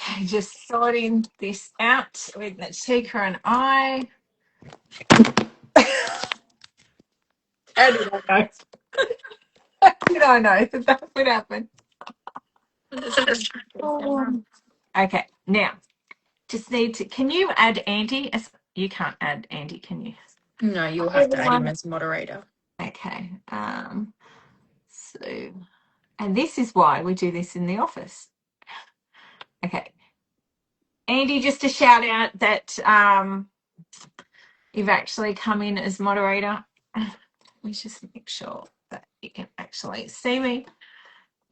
Okay, just sorting this out with Natika and I. How did I know? How did I know that that would happen? Okay, now just need to. Can you add Andy? You can't add Andy, can you? No, you'll have to add him as moderator. Okay. So, and this is why we do this in the office. Okay, Andy, just a shout out that you've actually come in as moderator. Let me just make sure that you can actually see me.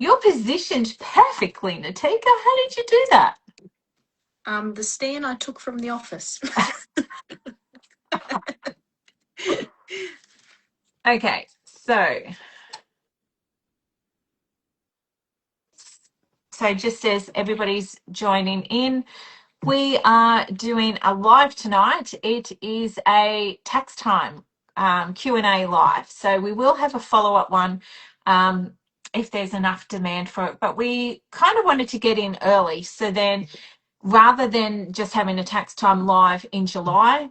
You're positioned perfectly, Natika. How did you do that? The stand I took from the office. Okay, so just as everybody's joining in, we are doing a live tonight. It is a tax time Q&A live. So we will have a follow-up one if there's enough demand for it. But we kind of wanted to get in early. So then rather than just having a tax time live in July,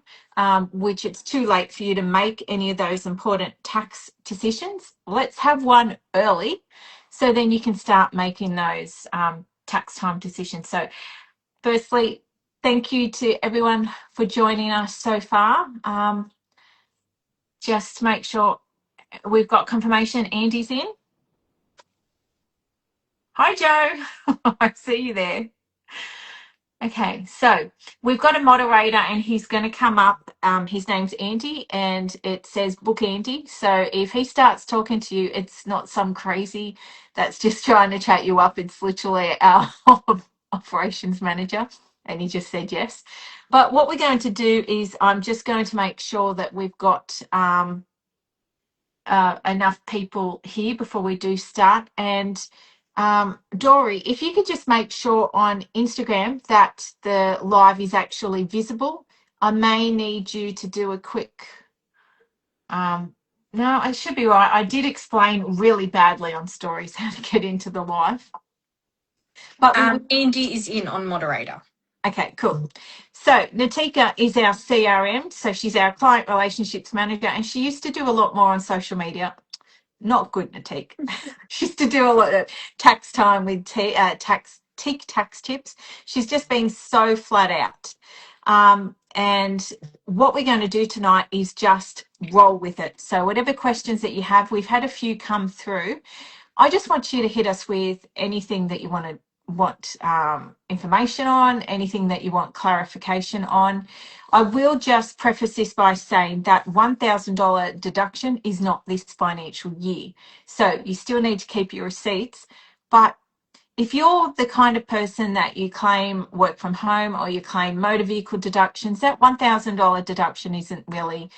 which it's too late for you to make any of those important tax decisions, let's have one early so then you can start making those tax time decisions. So firstly, thank you to everyone for joining us so far. Just make sure we've got confirmation Andy's in. Hi, Joe. I see you there. Okay, so we've got a moderator and he's going to come up. His name's Andy and it says book Andy. So if he starts talking to you, it's not some crazy that's just trying to chat you up. It's literally our operations manager and he just said yes. But what we're going to do is I'm just going to make sure that we've got enough people here before we do start. And Dory, if you could just make sure on Instagram that the live is actually visible. I may need you to do a quick, no, it should be right. I did explain really badly on stories how to get into the live. But Andy is in on moderator. Okay, cool. So Natika is our CRM. So she's our client relationships manager and she used to do a lot more on social media. Not good, Natik. She used to do a lot of tax time with tax tips. She's just been so flat out. And what we're going to do tonight is just roll with it. So whatever questions that you have, we've had a few come through. I just want you to hit us with anything that you want information on, anything that you want clarification on. I will just preface this by saying that $1,000 deduction is not this financial year. So you still need to keep your receipts. But if you're the kind of person that you claim work from home or you claim motor vehicle deductions, that $1,000 deduction isn't really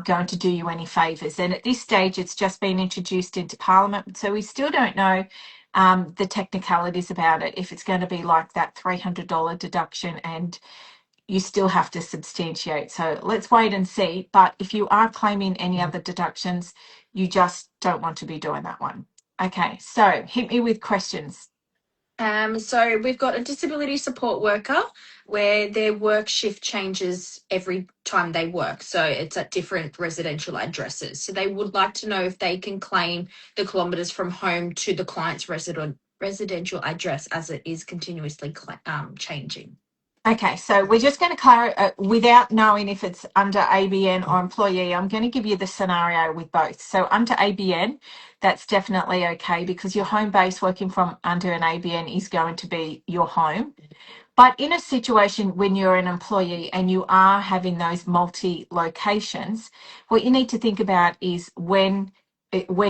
going to do you any favours. And at this stage, it's just been introduced into Parliament. So we still don't know the technicalities about it, if it's going to be like that $300 deduction and you still have to substantiate. So let's wait and see. But if you are claiming any other deductions, you just don't want to be doing that one. Okay, so hit me with questions. So we've got a disability support worker where their work shift changes every time they work. So it's at different residential addresses. So they would like to know if they can claim the kilometres from home to the client's residential address as it is continuously changing. Okay, so we're just going to clarify, without knowing if it's under ABN or employee, I'm going to give you the scenario with both. So under ABN, that's definitely okay because your home base working from under an ABN is going to be your home. But in a situation when you're an employee and you are having those multi-locations, what you need to think about is when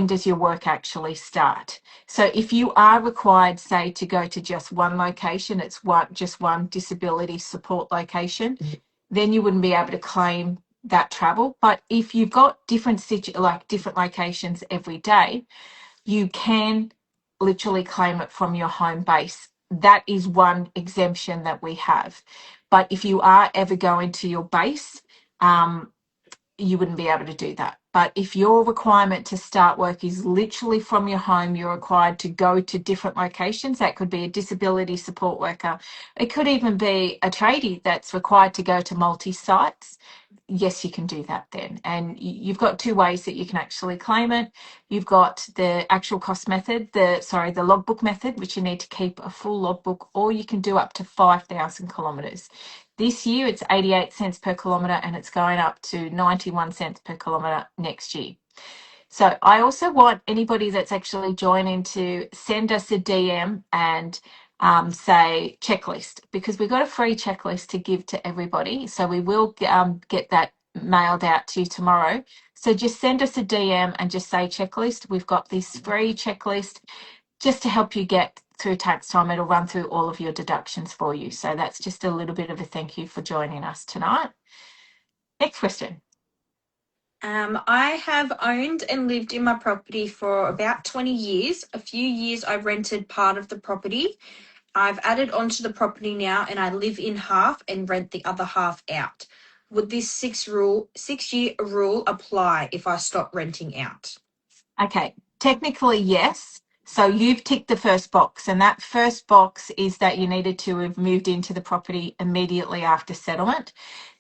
does your work actually start? So if you are required, say, to go to just one location, it's just one disability support location, then you wouldn't be able to claim that travel. But if you've got different locations every day, you can literally claim it from your home base. That is one exemption that we have. But if you are ever going to your base, you wouldn't be able to do that. But if your requirement to start work is literally from your home, you're required to go to different locations. That could be a disability support worker. It could even be a tradie that's required to go to multi-sites. Yes, you can do that then. And you've got two ways that you can actually claim it. You've got the actual cost method, the logbook method, which you need to keep a full logbook, or you can do up to 5,000 kilometres. This year it's 88 cents per kilometre and it's going up to 91 cents per kilometre next year. So I also want anybody that's actually joining to send us a DM and say checklist, because we've got a free checklist to give to everybody. So we will get that mailed out to you tomorrow. So just send us a DM and just say checklist. We've got this free checklist just to help you get through tax time. It'll run through all of your deductions for you. So that's just a little bit of a thank you for joining us tonight. Next question. I have owned and lived in my property for about 20 years. A few years I rented part of the property. I've added onto the property now and I live in half and rent the other half out. Would this 6-year rule apply if I stop renting out? Okay, technically, yes. So you've ticked the first box, and that first box is that you needed to have moved into the property immediately after settlement.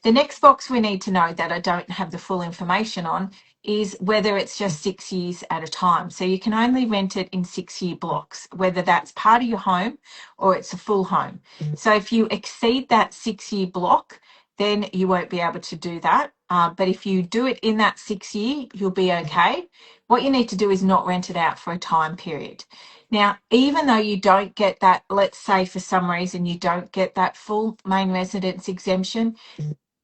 The next box we need to know that I don't have the full information on is whether it's just 6 years at a time. So you can only rent it in 6-year blocks, whether that's part of your home or it's a full home. So if you exceed that 6-year block, then you won't be able to do that. But if you do it in that 6 year, you'll be okay. What you need to do is not rent it out for a time period. Now, even though you don't get that, let's say for some reason you don't get that full main residence exemption,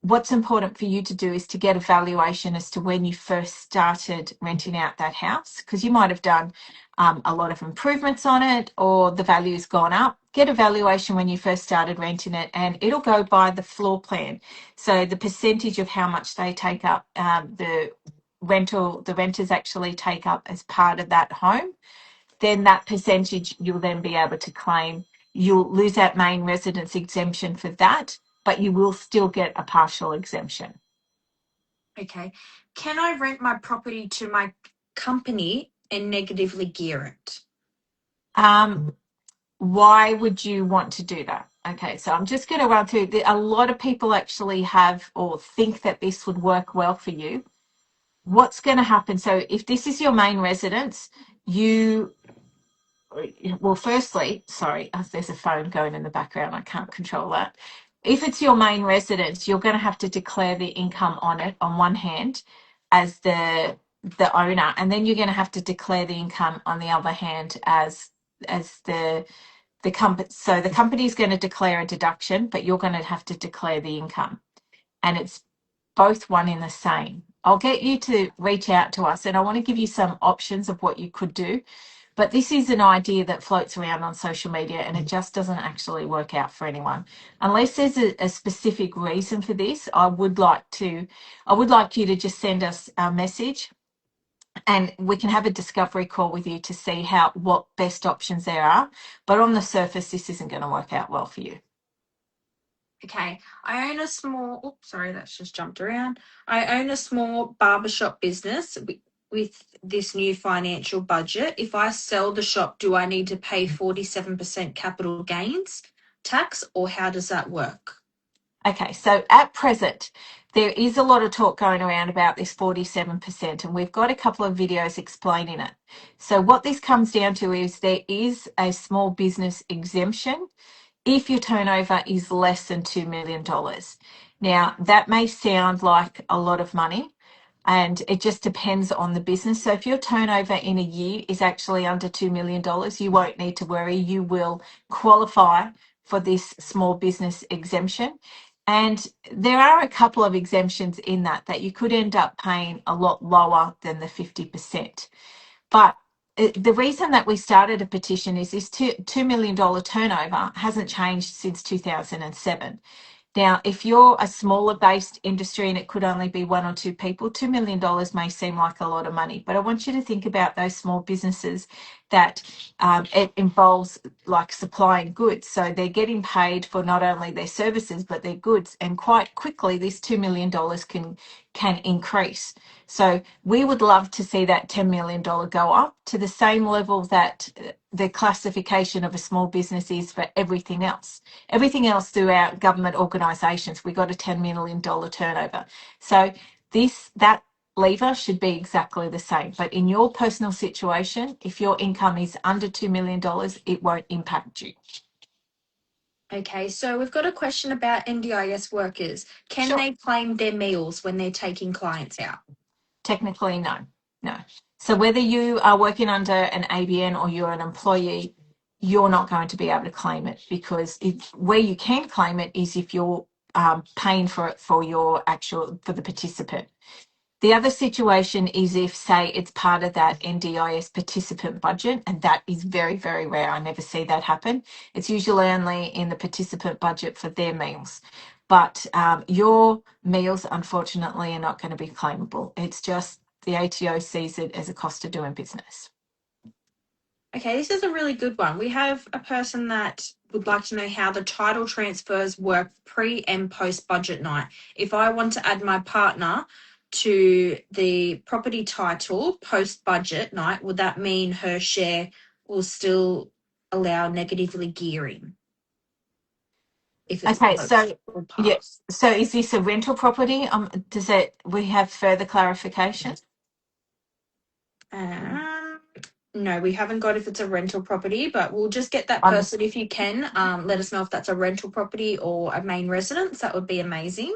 what's important for you to do is to get a valuation as to when you first started renting out that house, because you might have done a lot of improvements on it or the value's gone up. Get a valuation when you first started renting it, and it'll go by the floor plan. So the percentage of how much they take up, the renters actually take up as part of that home, then that percentage you'll then be able to claim. You'll lose that main residence exemption for that, but you will still get a partial exemption. Okay. Can I rent my property to my company and negatively gear it? Why would you want to do that? Okay, so I'm just going to run through. A lot of people actually have or think that this would work well for you. What's going to happen? So if this is your main residence, firstly, sorry, there's a phone going in the background. I can't control that. If it's your main residence, you're going to have to declare the income on it on one hand as the owner, and then you're going to have to declare the income on the other hand as the company. So the company is going to declare a deduction, but you're going to have to declare the income, and it's both one in the same. I'll get you to reach out to us, and I want to give you some options of what you could do. But this is an idea that floats around on social media, and it just doesn't actually work out for anyone. Unless there's a specific reason for this, I would like you to just send us a message, and we can have a discovery call with you to see what best options there are. But on the surface, this isn't going to work out well for you. Okay. I own a small, oops, sorry, that's just jumped around. I own a small barbershop business with this new financial budget. If I sell the shop, do I need to pay 47% capital gains tax, or how does that work? Okay, so at present, there is a lot of talk going around about this 47%, and we've got a couple of videos explaining it. So what this comes down to is there is a small business exemption if your turnover is less than $2 million. Now, that may sound like a lot of money, and it just depends on the business. So if your turnover in a year is actually under $2 million, you won't need to worry. You will qualify for this small business exemption. And there are a couple of exemptions in that you could end up paying a lot lower than the 50%. But the reason that we started a petition is this $2 million turnover hasn't changed since 2007. Now, if you're a smaller based industry and it could only be one or two people, $2 million may seem like a lot of money. But I want you to think about those small businesses that it involves, like supplying goods. So they're getting paid for not only their services, but their goods. And quite quickly, this $2 million can increase. So we would love to see that $10 million go up to the same level that the classification of a small business is for everything else. Everything else through our government organisations, we got a $10 million turnover. So that lever should be exactly the same. But in your personal situation, if your income is under $2 million, it won't impact you. Okay, so we've got a question about NDIS workers. Can Sure. they claim their meals when they're taking clients out? Technically, no. So whether you are working under an ABN or you're an employee, you're not going to be able to claim it, because where you can claim it is if you're paying for it for the participant. The other situation is if, say, it's part of that NDIS participant budget, and that is very, very rare. I never see that happen. It's usually only in the participant budget for their meals. But your meals, unfortunately, are not going to be claimable. It's just the ATO sees it as a cost of doing business. Okay, this is a really good one. We have a person that would like to know how the title transfers work pre and post budget night. If I want to add my partner to the property title post budget night, would that mean her share will still allow negatively gearing? If it's Okay, close so or yeah, past. so is this a rental property? We have further clarification? No, we haven't got if it's a rental property, but we'll just get that On the person if you can. Let us know if that's a rental property or a main residence. That would be amazing.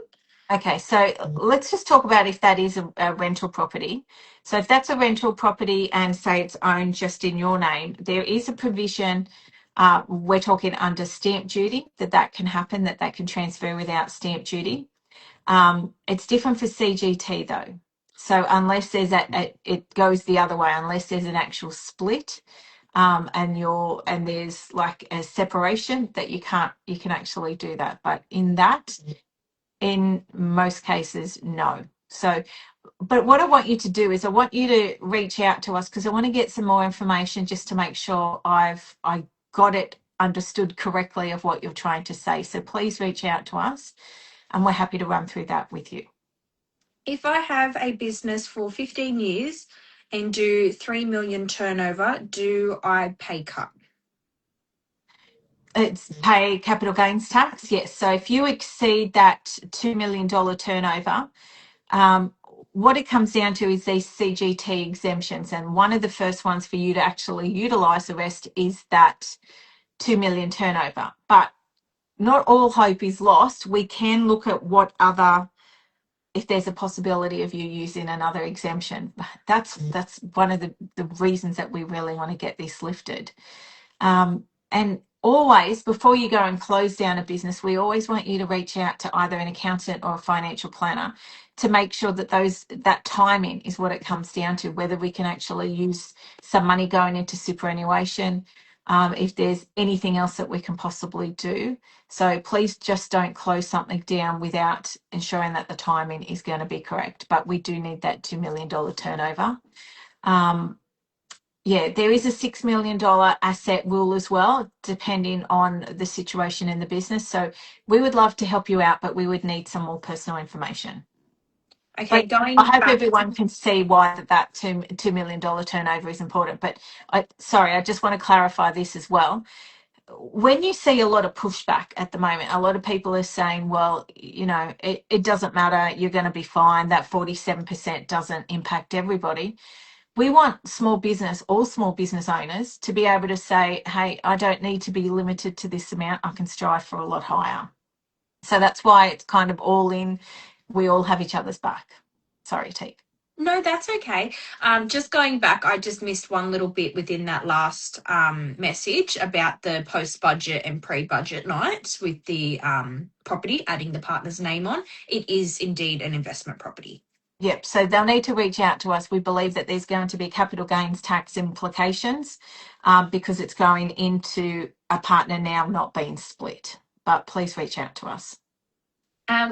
Okay, so let's just talk about if that is a rental property. So if that's a rental property and say it's owned just in your name, there is a provision, we're talking under stamp duty, that can happen, that can transfer without stamp duty. It's different for CGT though. So unless there's it goes the other way, unless there's an actual split, and there's like a separation, that you can actually do that. But in most cases, no. So, but what I want you to do is I want you to reach out to us, because I want to get some more information just to make sure I got it understood correctly of what you're trying to say. So please reach out to us and we're happy to run through that with you. If I have a business for 15 years and do 3 million turnover, do I pay cut? It's pay capital gains tax, yes. So if you exceed that $2 million turnover, what it comes down to is these CGT exemptions. And one of the first ones for you to actually utilise the rest is that 2 million turnover. But not all hope is lost. We can look at if there's a possibility of you using another exemption. That's one of the reasons that we really want to get this lifted. And always, before you go and close down a business, we always want you to reach out to either an accountant or a financial planner to make sure that timing is what it comes down to, whether we can actually use some money going into superannuation, if there's anything else that we can possibly do. So please just don't close something down without ensuring that the timing is going to be correct. But we do need that $2 million turnover. Yeah, there is a $6 million asset rule as well, depending on the situation in the business. So we would love to help you out, but we would need some more personal information. Okay, But I going hope back. everyone can see why that $2 million turnover is important. But I just want to clarify this as well. When you see a lot of pushback at the moment, a lot of people are saying, well, it doesn't matter, you're going to be fine, that 47% doesn't impact everybody. We want all small business owners to be able to say, hey, I don't need to be limited to this amount. I can strive for a lot higher. So that's why it's kind of all in. We all have each other's back. Sorry, Teek. No, that's okay. Just going back, I just missed one little bit within that last message about the post-budget and pre-budget nights with the property, adding the partner's name on. It is indeed an investment property. Yep. So they'll need to reach out to us. We believe that there's going to be capital gains tax implications because it's going into a partner now not being split. But please reach out to us.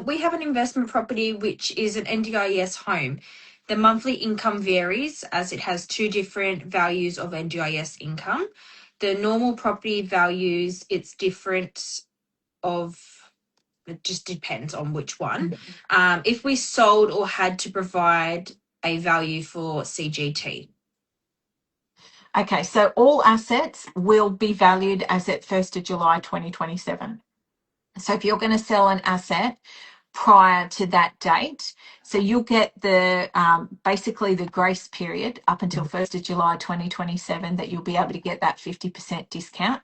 We have an investment property which is an NDIS home. The monthly income varies as it has two different values of NDIS income. The normal property values, it's different of It just depends on which one. If we sold or had to provide a value for CGT. Okay, so all assets will be valued as at 1st of July 2027. So if you're going to sell an asset prior to that date, so you'll get the basically the grace period up until 1st of July 2027 that you'll be able to get that 50% discount.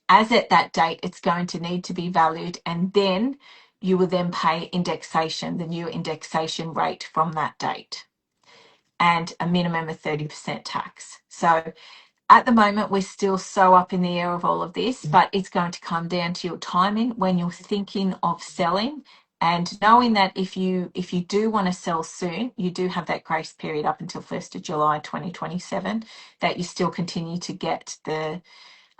As at that date, it's going to need to be valued, and then you will then pay indexation, the new indexation rate from that date, and a minimum of 30% tax. So at the moment, we're still so up in the air of all of this, but it's going to come down to your timing when you're thinking of selling, and knowing that if you do want to sell soon, you do have that grace period up until 1st of July 2027 that you still continue to get the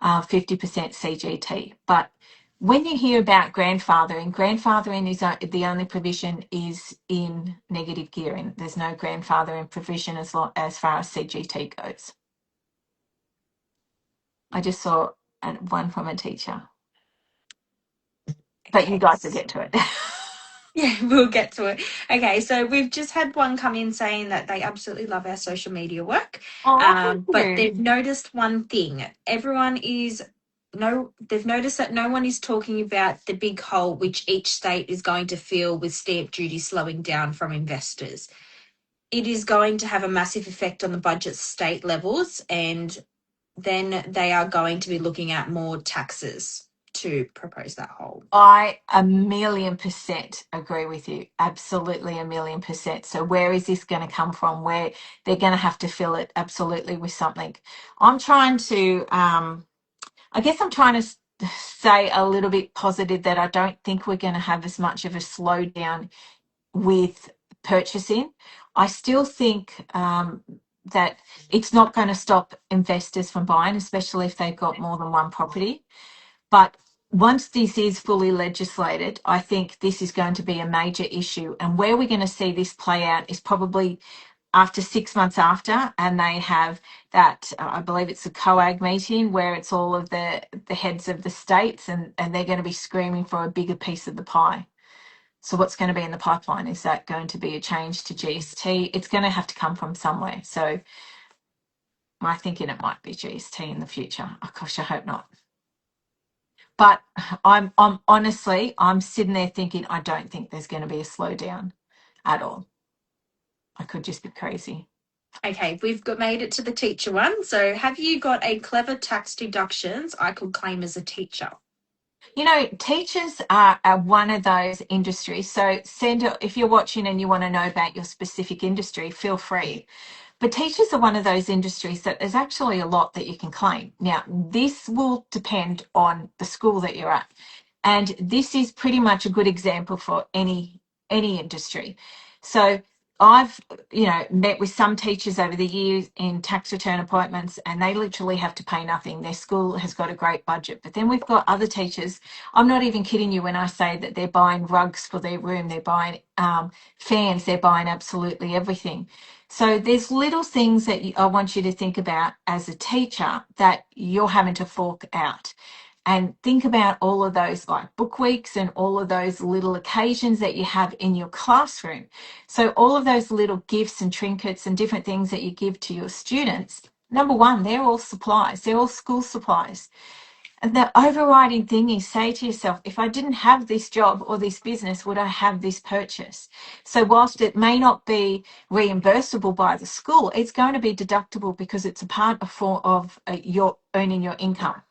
50% CGT. But when you hear about grandfathering is the only provision is in negative gearing. There's no grandfathering provision as far as CGT goes. I just saw one from a teacher, but you guys will get to it. Yeah, we'll get to it. Okay, so we've just had one come in saying that they absolutely love our social media work. Oh, thank But you. they've noticed one thing. They've noticed that no one is talking about the big hole which each state is going to feel with stamp duty slowing down from investors. It is going to have a massive effect on the budget state levels, and then they are going to be looking at more taxes to propose that hole. I 1,000,000% agree with you. Absolutely 1,000,000%. So where is this going to come from? Where they're going to have to fill it absolutely with something. I'm trying to, I guess I'm trying to say a little bit positive that I don't think we're going to have as much of a slowdown with purchasing. I still think that it's not going to stop investors from buying, especially if they've got more than one property. But once this is fully legislated, I think this is going to be a major issue. And where we're going to see this play out is probably after 6 months after, and they have that, I believe it's a COAG meeting where it's all of the heads of the states, and they're going to be screaming for a bigger piece of the pie. So what's going to be in the pipeline? Is that going to be a change to GST? It's going to have to come from somewhere. So my thinking it might be GST in the future. Oh gosh, I hope not. But I'm honestly, I'm sitting there thinking, I don't think there's going to be a slowdown at all. I could just be crazy. Okay, we've made it to the teacher one. So, have you got a clever tax deductions I could claim as a teacher? You know, teachers are one of those industries. So if you're watching and you want to know about your specific industry, feel free. But teachers are one of those industries that there's actually a lot that you can claim. Now, this will depend on the school that you're at. And this is pretty much a good example for any industry. So I've, met with some teachers over the years in tax return appointments, and they literally have to pay nothing. Their school has got a great budget. But then we've got other teachers, I'm not even kidding you when I say that they're buying rugs for their room, they're buying fans, they're buying absolutely everything. So there's little things that I want you to think about as a teacher that you're having to fork out. And think about all of those like book weeks and all of those little occasions that you have in your classroom. So all of those little gifts and trinkets and different things that you give to your students, number one, they're all supplies. They're all school supplies. And the overriding thing is say to yourself, if I didn't have this job or this business, would I have this purchase? So whilst it may not be reimbursable by the school, it's going to be deductible because it's a part of your earning your income.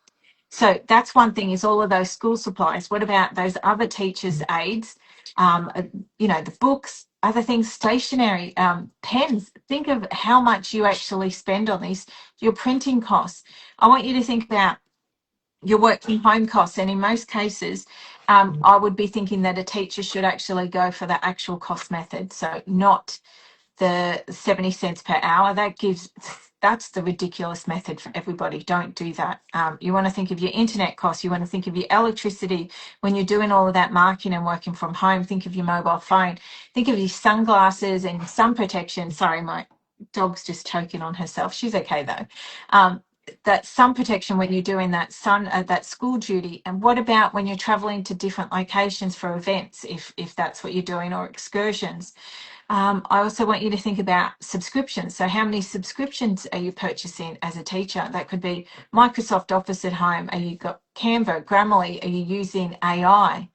So that's one thing, is all of those school supplies. What about those other teachers' aids? The books, other things, stationery, pens. Think of how much you actually spend on these, your printing costs. I want you to think about your work from home costs. And in most cases, I would be thinking that a teacher should actually go for the actual cost method. So not the 70 cents per hour. That's the ridiculous method for everybody. Don't do that. You want to think of your internet costs. You want to think of your electricity when you're doing all of that marking and working from home. Think of your mobile phone. Think of your sunglasses and sun protection. Sorry, my dog's just choking on herself. She's okay though. that sun protection when you're doing that that school duty? And what about when you're traveling to different locations for events, if that's what you're doing, or excursions? I also want you to think about subscriptions. So how many subscriptions are you purchasing as a teacher? That could be Microsoft Office at home. Are you got Canva, Grammarly? Are you using AI?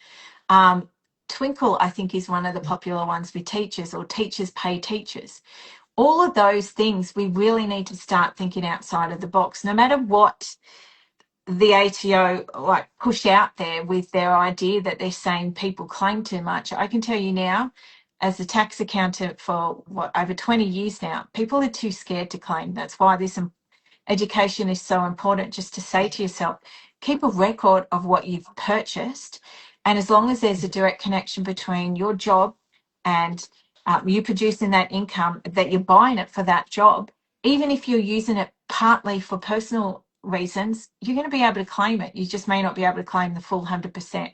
Twinkle, I think, is one of the popular ones with teachers, or teachers pay teachers. All of those things, we really need to start thinking outside of the box. No matter what the ATO like push out there with their idea that they're saying people claim too much, I can tell you now, as a tax accountant for over 20 years now, people are too scared to claim. That's why this education is so important, just to say to yourself, keep a record of what you've purchased. And as long as there's a direct connection between your job and you producing that income, that you're buying it for that job, even if you're using it partly for personal reasons, you're going to be able to claim it. You just may not be able to claim the full 100%.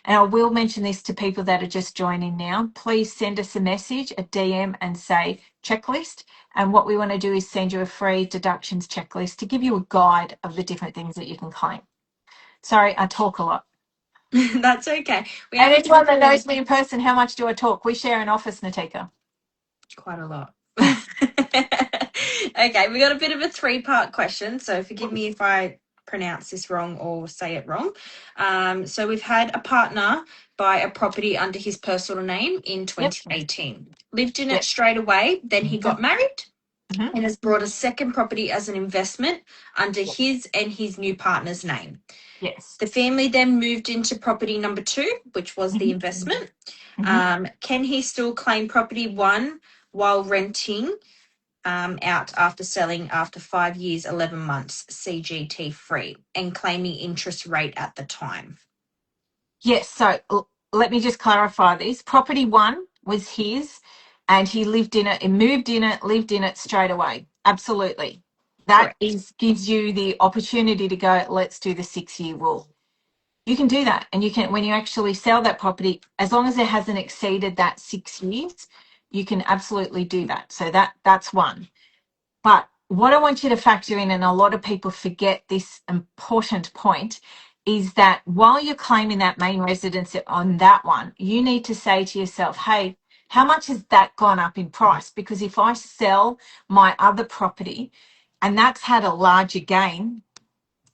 And I will mention this to people that are just joining now. Please send us a message, a DM, and say checklist. And what we want to do is send you a free deductions checklist to give you a guide of the different things that you can claim. Sorry, I talk a lot. That's okay. We And have anyone that knows me in person, how much do I talk? We share an office, Natika. quite a lot. Okay, we got a bit of a 3-part question, so forgive me if I pronounce this wrong or say it wrong. So we've had a partner buy a property under his personal name in 2018, lived in it straight away, then he got married and has brought a second property as an investment under his and his new partner's name. Yes. The family then moved into property number 2, which was the investment. Can he still claim property 1 while renting out after selling after 5 years, 11 months, CGT free, and claiming interest rate at the time? Yes. So let me just clarify this. Property 1 was his, and he lived in it, and moved in it, lived in it straight away. Absolutely. That gives you the opportunity to go, let's do the 6-year rule. You can do that. And you can, when you actually sell that property, as long as it hasn't exceeded that 6 years, you can absolutely do that. So that's one. But what I want you to factor in, and a lot of people forget this important point, is that while you're claiming that main residence on that one, you need to say to yourself, hey, how much has that gone up in price? Because if I sell my other property and that's had a larger gain,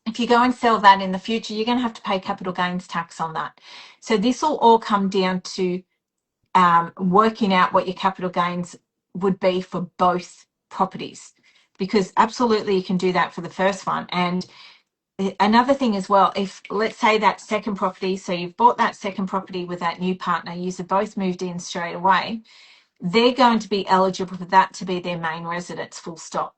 if you go and sell that in the future, you're going to have to pay capital gains tax on that. So this will all come down to working out what your capital gains would be for both properties, because absolutely you can do that for the first one. And another thing as well, if let's say that second property, so you've bought that second property with that new partner, you both moved in straight away, they're going to be eligible for that to be their main residence, full stop,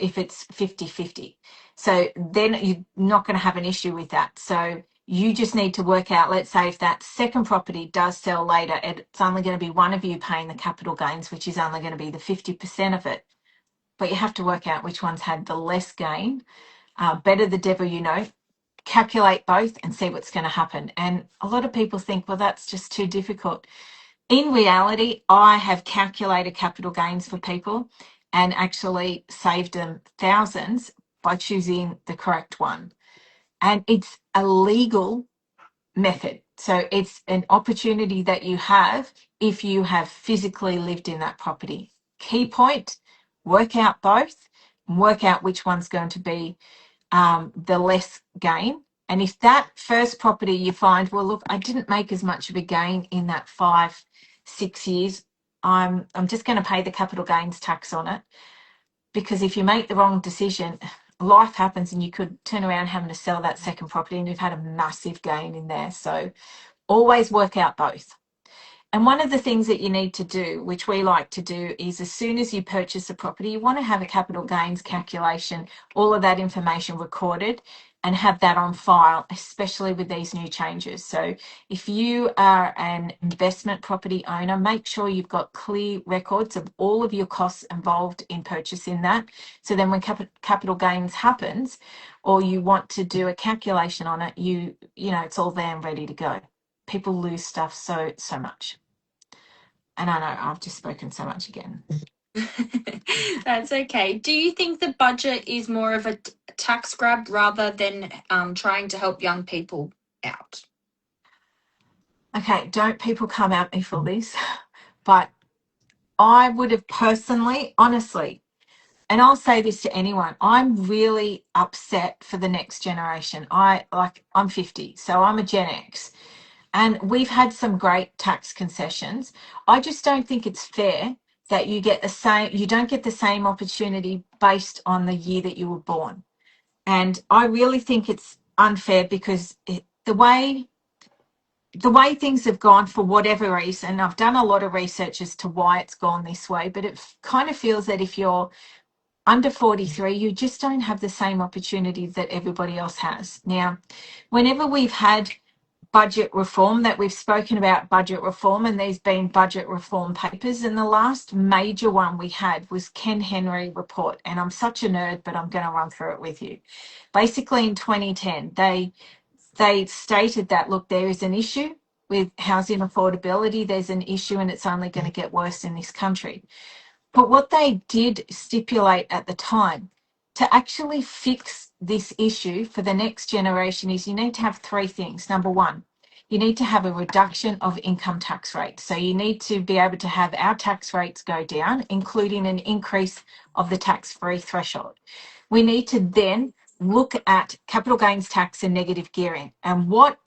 if it's 50-50. So then you're not going to have an issue with that. So you just need to work out, let's say if that second property does sell later, it's only going to be one of you paying the capital gains, which is only going to be the 50% of it. But you have to work out which one's had the less gain. Better the devil you know. Calculate both and see what's going to happen. And a lot of people think, well, that's just too difficult. In reality, I have calculated capital gains for people and actually saved them thousands by choosing the correct one. And it's a legal method. So it's an opportunity that you have if you have physically lived in that property. Key point, work out both, work out which one's going to be the less gain. And if that first property you find, well, look, I didn't make as much of a gain in that 5-6 years, I'm just going to pay the capital gains tax on it. Because if you make the wrong decision, life happens and you could turn around having to sell that second property and you've had a massive gain in there. So always work out both. And one of the things that you need to do, which we like to do, is as soon as you purchase a property, you want to have a capital gains calculation, all of that information recorded, and have that on file, especially with these new changes. So if you are an investment property owner, make sure you've got clear records of all of your costs involved in purchasing that. So then when capital gains happens, or you want to do a calculation on it, you know, it's all there and ready to go. People lose stuff so much. And I know I've just spoken so much again. That's okay. Do you think the budget is more of a tax grab rather than trying to help young people out? Okay, don't people come at me for this, but I would have personally, honestly, and I'll say this to anyone, I'm really upset for the next generation. I'm 50, so I'm a Gen X, and we've had some great tax concessions. I just don't think it's fair that you don't get the same opportunity based on the year that you were born. And I really think it's unfair because the way things have gone, for whatever reason, I've done a lot of research as to why it's gone this way, but it kind of feels that if you're under 43, you just don't have the same opportunity that everybody else has. Now, whenever we've had budget reform, that we've spoken about budget reform, and there's been budget reform papers, and the last major one we had was Ken Henry report. And I'm such a nerd, but I'm going to run through it with you. Basically, in 2010, they stated that, look, there is an issue with housing affordability. There's an issue, and it's only going to get worse in this country. But what they did stipulate at the time, to actually fix this issue for the next generation, is you need to have three things. Number one, you need to have a reduction of income tax rates. So you need to be able to have our tax rates go down, including an increase of the tax-free threshold. We need to then look at capital gains tax and negative gearing. And what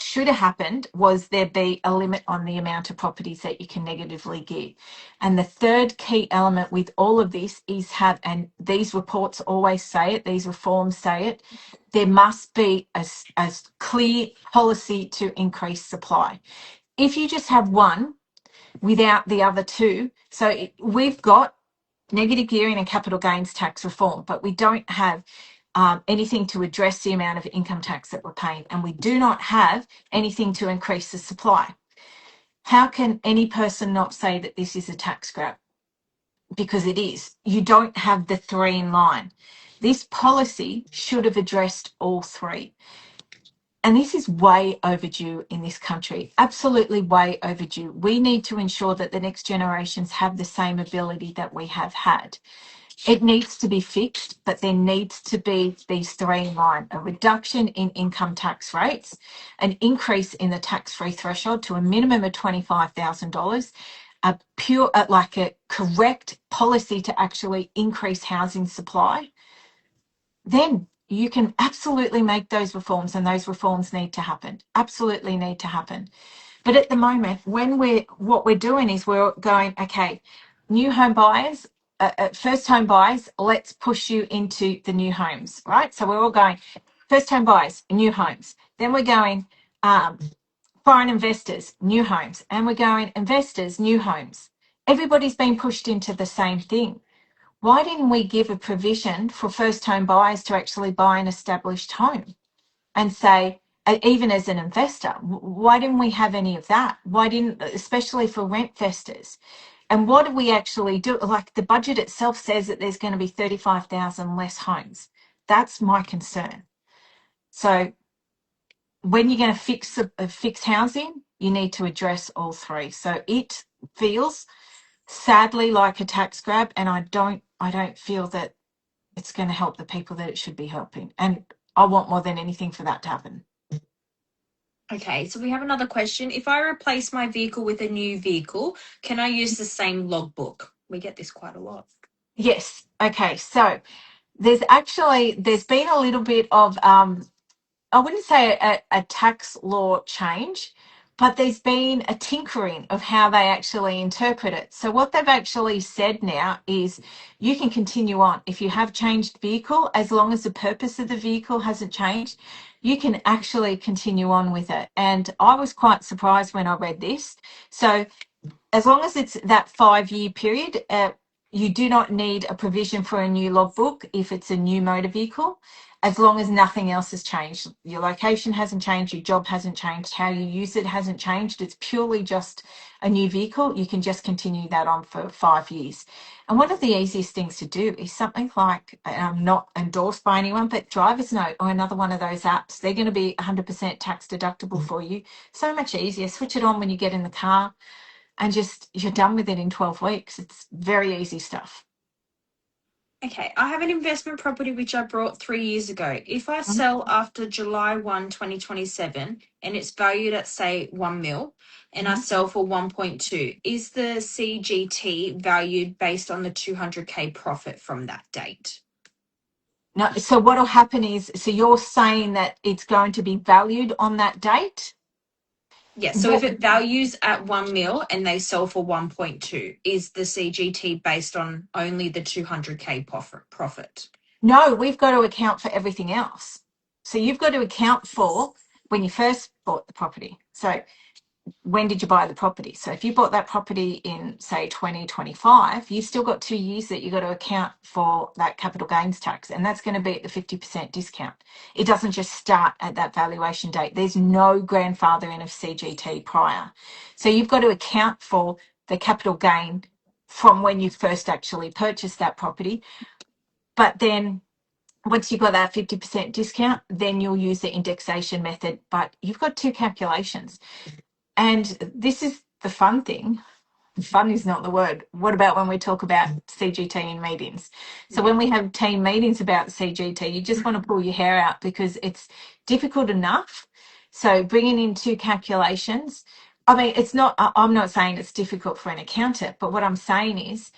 should have happened was there be a limit on the amount of properties that you can negatively gear. And the third key element with all of this is and these reports always say it, these reforms say it, there must be a clear policy to increase supply. If you just have one without the other two, we've got negative gearing and capital gains tax reform, but we don't have anything to address the amount of income tax that we're paying, and we do not have anything to increase the supply. How can any person not say that this is a tax grab? Because it is. You don't have the three in line. This policy should have addressed all three. And this is way overdue in this country, absolutely way overdue. We need to ensure that the next generations have the same ability that we have had. It needs to be fixed, but there needs to be these three in line: a reduction in income tax rates, an increase in the tax-free threshold to a minimum of $25,000, a correct policy to actually increase housing supply. Then you can absolutely make those reforms, and those reforms need to happen, absolutely need to happen. But at the moment, what we're doing is we're going, okay, new home buyers, first home buyers, let's push you into the new homes, right? So we're all going, first home buyers, new homes. Then we're going, foreign investors, new homes. And we're going, investors, new homes. Everybody's been pushed into the same thing. Why didn't we give a provision for first home buyers to actually buy an established home and say, even as an investor, why didn't we have any of that? Especially for rent investors? And what do we actually do? Like, the budget itself says that there's going to be 35,000 less homes. That's my concern. So when you're going to fix housing, you need to address all three. So it feels sadly like a tax grab, and I don't feel that it's going to help the people that it should be helping. And I want more than anything for that to happen. Okay, so we have another question. If I replace my vehicle with a new vehicle, can I use the same logbook? We get this quite a lot. Yes. Okay. So there's been a little bit of, I wouldn't say a tax law change, but there's been a tinkering of how they actually interpret it. So what they've actually said now is you can continue on. If you have changed vehicle, as long as the purpose of the vehicle hasn't changed, you can actually continue on with it. And I was quite surprised when I read this. So as long as it's that 5-year period, you do not need a provision for a new logbook if it's a new motor vehicle, as long as nothing else has changed. Your location hasn't changed, your job hasn't changed, how you use it hasn't changed. It's purely just a new vehicle. You can just continue that on for 5 years. And one of the easiest things to do is something like, and I'm not endorsed by anyone, but Driver's Note or another one of those apps. They're going to be 100% tax deductible for you. So much easier. Switch it on when you get in the car, and you're done with it in 12 weeks. It's very easy stuff. Okay, I have an investment property which I bought 3 years ago. If I sell after July 1, 2027, and it's valued at, say, 1 mil, and I sell for 1.2, is the CGT valued based on the 200K profit from that date? No, so what'll happen is, so you're saying that it's going to be valued on that date? Yes, so if What? it values at 1 mil and they sell for 1.2, is the CGT based on only the 200K profit? No, we've got to account for everything else. So you've got to account for when you first bought the property. So when did you buy the property? So if you bought that property in, say, 2025, you've still got 2 years that you've got to account for that capital gains tax, and that's going to be at the 50% discount. It doesn't just start at that valuation date. There's no grandfathering of CGT prior. So you've got to account for the capital gain from when you first actually purchased that property. But then once you've got that 50% discount, then you'll use the indexation method. But you've got two calculations. And this is the fun thing. Fun is not the word. What about when we talk about CGT in meetings? So when we have team meetings about CGT, you just want to pull your hair out because it's difficult enough. So bringing in two calculations, I mean, it's not, I'm not saying it's difficult for an accountant, but what I'm saying is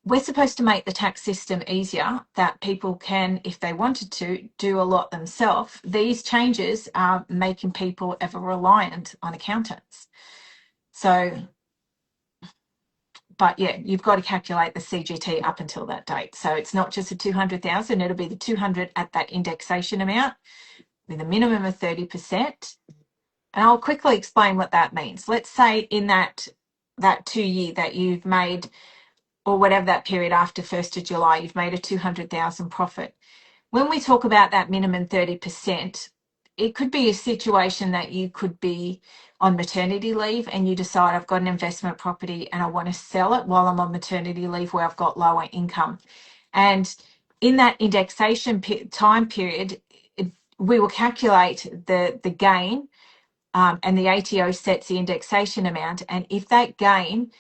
we're supposed to make the tax system easier that people can, if they wanted to, do a lot themselves. These changes are making people ever reliant on accountants. So, but yeah, you've got to calculate the CGT up until that date. So it's not just the 200,000, it'll be the 200 at that indexation amount with a minimum of 30%. And I'll quickly explain what that means. Let's say in that 2 year that you've made, or whatever that period after 1st of July, you've made a 200,000 profit. When we talk about that minimum 30%, it could be a situation that you could be on maternity leave and you decide I've got an investment property and I want to sell it while I'm on maternity leave where I've got lower income. And in that indexation time period, we will calculate the gain, and the ATO sets the indexation amount. And if that gain,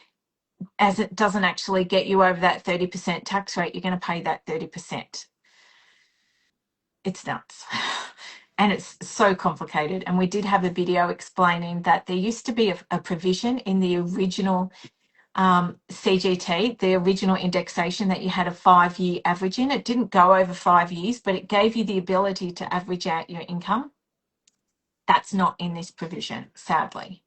as it doesn't actually get you over that 30% tax rate, you're going to pay that 30%. It's nuts. And it's so complicated. And we did have a video explaining that there used to be a provision in the original CGT, the original indexation, that you had a 5-year average in. It didn't go over 5 years, but it gave you the ability to average out your income. That's not in this provision, sadly.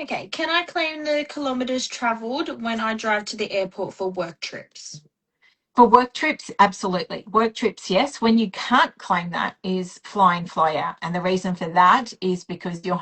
Okay, can I claim the kilometres travelled when I drive to the airport for work trips? For work trips, absolutely. Work trips, yes. When you can't claim that is fly in, fly out. And the reason for that is because your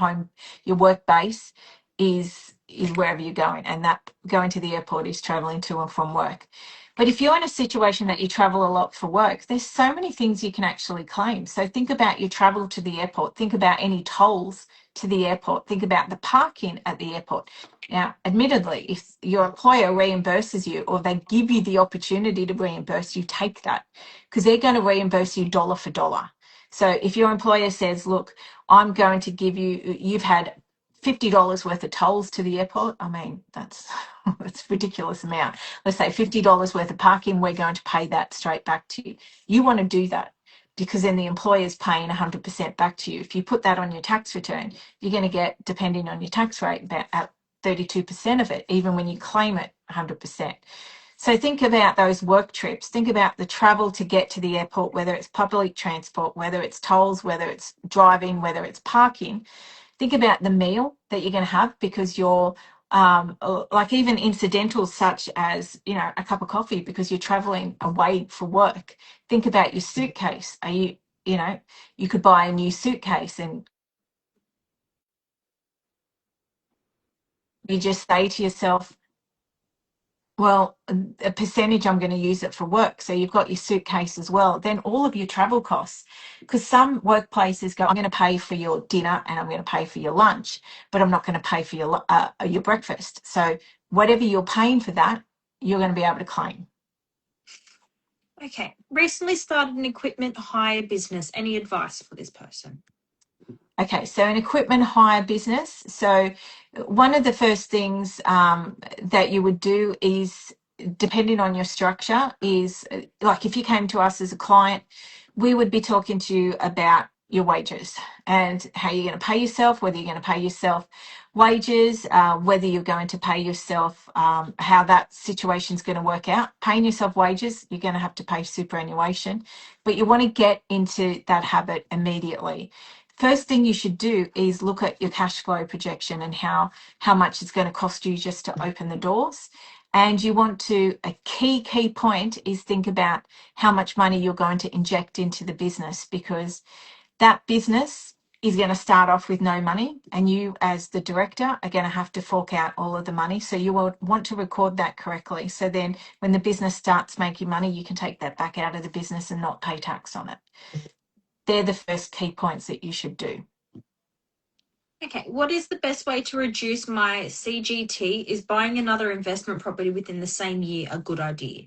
work base is wherever you're going, and that going to the airport is traveling to and from work. But if you're in a situation that you travel a lot for work, there's so many things you can actually claim. So think about your travel to the airport. Think about any tolls to the airport. Think about the parking at the airport. Now, admittedly, if your employer reimburses you or they give you the opportunity to reimburse you, take that because they're going to reimburse you dollar for dollar. So if your employer says, look, I'm going to give you, you've had $50 worth of tolls to the airport. I mean, that's a ridiculous amount. Let's say $50 worth of parking, we're going to pay that straight back to you. You want to do that because then the employer's paying 100% back to you. If you put that on your tax return, you're going to get, depending on your tax rate, about 32% of it, even when you claim it 100%. So think about those work trips. Think about the travel to get to the airport, whether it's public transport, whether it's tolls, whether it's driving, whether it's parking. Think about the meal that you're going to have because you're like even incidentals such as, a cup of coffee because you're traveling away for work. Think about your suitcase. You could buy a new suitcase and you just say to yourself, well, a percentage I'm going to use it for work. So you've got your suitcase as well. Then all of your travel costs, because some workplaces go, I'm going to pay for your dinner and I'm going to pay for your lunch, but I'm not going to pay for your breakfast. So whatever you're paying for that, you're going to be able to claim. Okay, recently started an equipment hire business. Any advice for this person? Okay, so an equipment hire business. So one of the first things that you would do is depending on your structure, is like if you came to us as a client, we would be talking to you about your wages and how you're going to pay yourself, whether you're going to pay yourself wages, whether you're going to pay yourself, how that situation's going to work out. Paying yourself wages, you're going to have to pay superannuation, but you want to get into that habit immediately. First thing you should do is look at your cash flow projection and how much it's going to cost you just to open the doors. And you want to, a key point is think about how much money you're going to inject into the business, because that business is going to start off with no money, and you as the director are going to have to fork out all of the money. So you will want to record that correctly. So then when the business starts making money, you can take that back out of the business and not pay tax on it. They're the first key points that you should do. Okay, what is the best way to reduce my CGT? Is buying another investment property within the same year a good idea?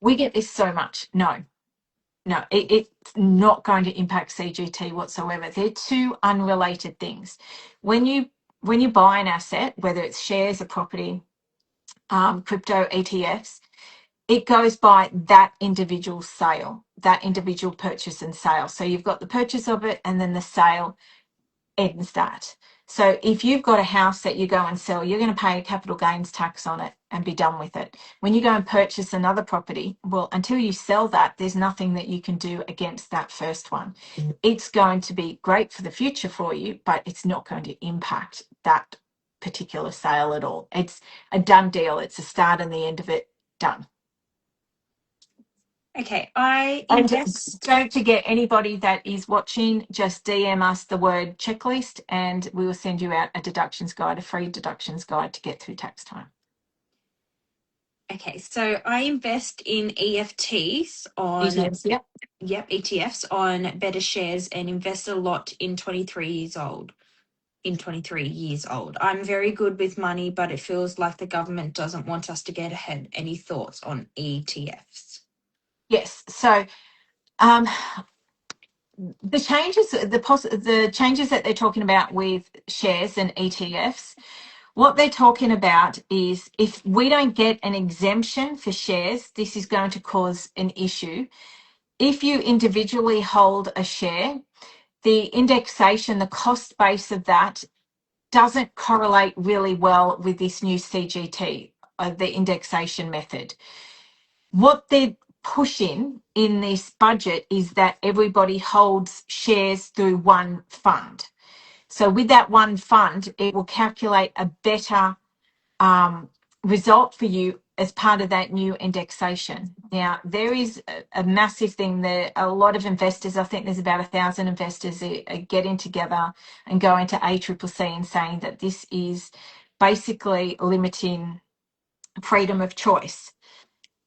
We get this so much. No, it's not going to impact CGT whatsoever. They're two unrelated things. When you buy an asset, whether it's shares, a property, crypto, ETFs, it goes by that individual sale, that individual purchase and sale. So you've got the purchase of it, and then the sale ends that. So if you've got a house that you go and sell, you're going to pay a capital gains tax on it and be done with it. When you go and purchase another property, well, until you sell that, there's nothing that you can do against that first one. It's going to be great for the future for you, but it's not going to impact that particular sale at all. It's a done deal. It's a start and the end of it, done. Okay, I And invest. don't forget, anybody that is watching, just DM us the word checklist and we will send you out a deductions guide, a free deductions guide to get through tax time. Okay, so I invest in EFTs on ETFs, yep. ETFs on Better Shares, and invest a lot in 23 years old. I'm very good with money, but it feels like the government doesn't want us to get ahead. Any thoughts on ETFs? Yes. So the changes, the changes that they're talking about with shares and ETFs, what they're talking about is if we don't get an exemption for shares, this is going to cause an issue. If you individually hold a share, the indexation, the cost base of that doesn't correlate really well with this new CGT, the indexation method. What they're pushing in this budget is that everybody holds shares through one fund. So with that one fund, it will calculate a better result for you as part of that new indexation. Now, there is a massive thing there. A lot of investors, I think there's about 1,000 investors are getting together and going to ACCC and saying that this is basically limiting freedom of choice.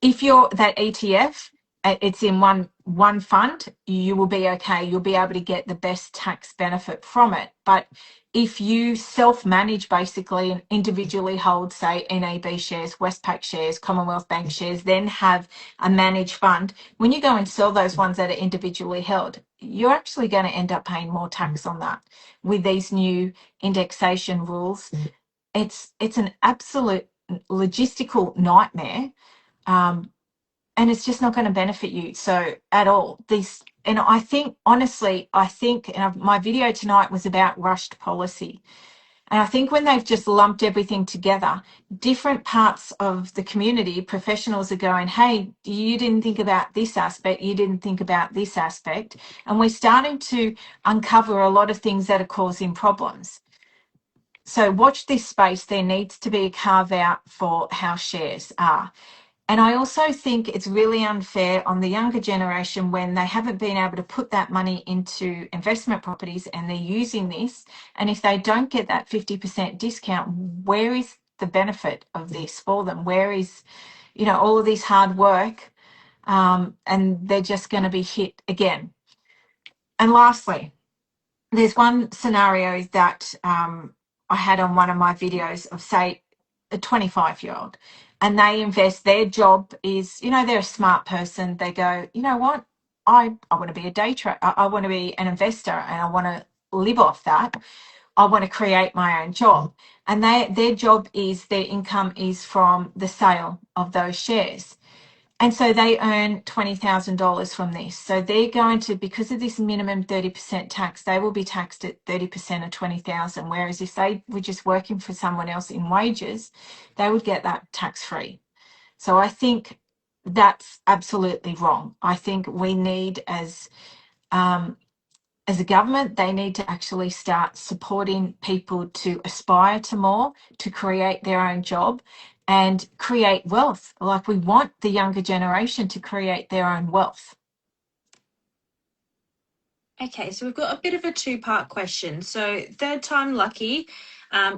If you're that ETF, it's in one fund, you will be okay. You'll be able to get the best tax benefit from it. But if you self-manage basically and individually hold, say, NAB shares, Westpac shares, Commonwealth Bank shares, then have a managed fund, when you go and sell those ones that are individually held, you're actually going to end up paying more tax on that. With these new indexation rules, it's an absolute logistical nightmare. And it's just not going to benefit you so at all. And I think, honestly, and my video tonight was about rushed policy. And I think when they've just lumped everything together, different parts of the community, professionals are going, hey, you didn't think about this aspect, you didn't think about this aspect. And we're starting to uncover a lot of things that are causing problems. So watch this space. There needs to be a carve out for how shares are. And I also think it's really unfair on the younger generation when they haven't been able to put that money into investment properties and they're using this. And if they don't get that 50% discount, where is the benefit of this for them? Where is, all of this hard work? And they're just going to be hit again. And lastly, there's one scenario that I had on one of my videos of, say, a 25-year-old, and they invest. Their job is, they're a smart person. They go, you know what? I want to be a day trader. I want to be an investor and I want to live off that. I want to create my own job. And their job is, their income is from the sale of those shares. And so they earn $20,000 from this. So they're going to, because of this minimum 30% tax, they will be taxed at 30% of 20,000. Whereas if they were just working for someone else in wages, they would get that tax free. So I think that's absolutely wrong. I think we need, as a government, they need to actually start supporting people to aspire to more, to create their own job and create wealth. Like, we want the younger generation to create their own wealth. Okay, so we've got a bit of a two-part question. So third time lucky,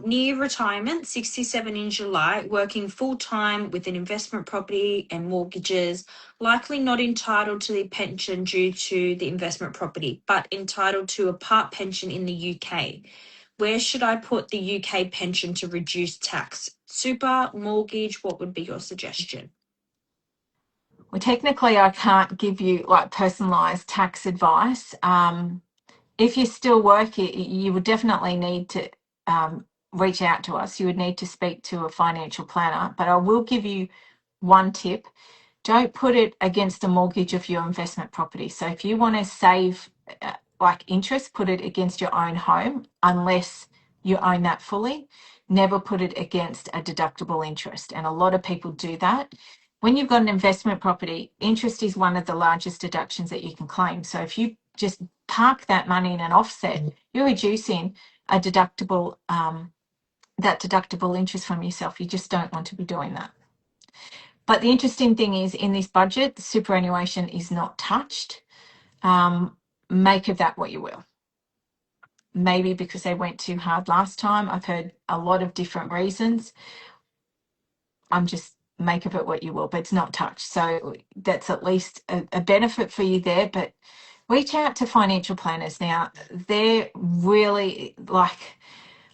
near retirement, 67 in July, working full-time with an investment property and mortgages, likely not entitled to the pension due to the investment property, but entitled to a part pension in the UK. Where should I put the UK pension to reduce tax? Super, mortgage, what would be your suggestion? Well, technically, I can't give you like personalised tax advice. If you're still working, you would definitely need to reach out to us. You would need to speak to a financial planner. But I will give you one tip. Don't put it against a mortgage of your investment property. So if you want to save like interest, put it against your own home, unless you own that fully. Never put it against a deductible interest. And a lot of people do that. When you've got an investment property, interest is one of the largest deductions that you can claim. So if you just park that money in an offset, you're reducing a deductible, that deductible interest from yourself. You just don't want to be doing that. But the interesting thing is, in this budget, the superannuation is not touched. Make of that what you will. Maybe because they went too hard last time. I've heard a lot of different reasons. I'm just, make of it what you will, but it's not touched. So that's at least a benefit for you there. But reach out to financial planners now. They're really like,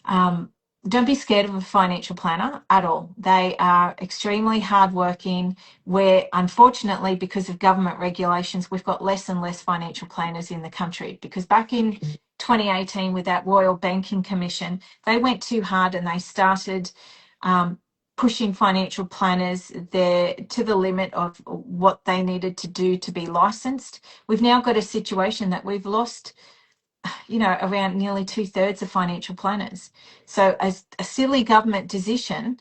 don't be scared of a financial planner at all. They are extremely hardworking. Where, unfortunately, because of government regulations, we've got less and less financial planners in the country. Because back in 2018, with that Royal Banking Commission, they went too hard and they started pushing financial planners there to the limit of what they needed to do to be licensed. We've now got a situation that we've lost, around nearly 2/3 of financial planners. So as a silly government decision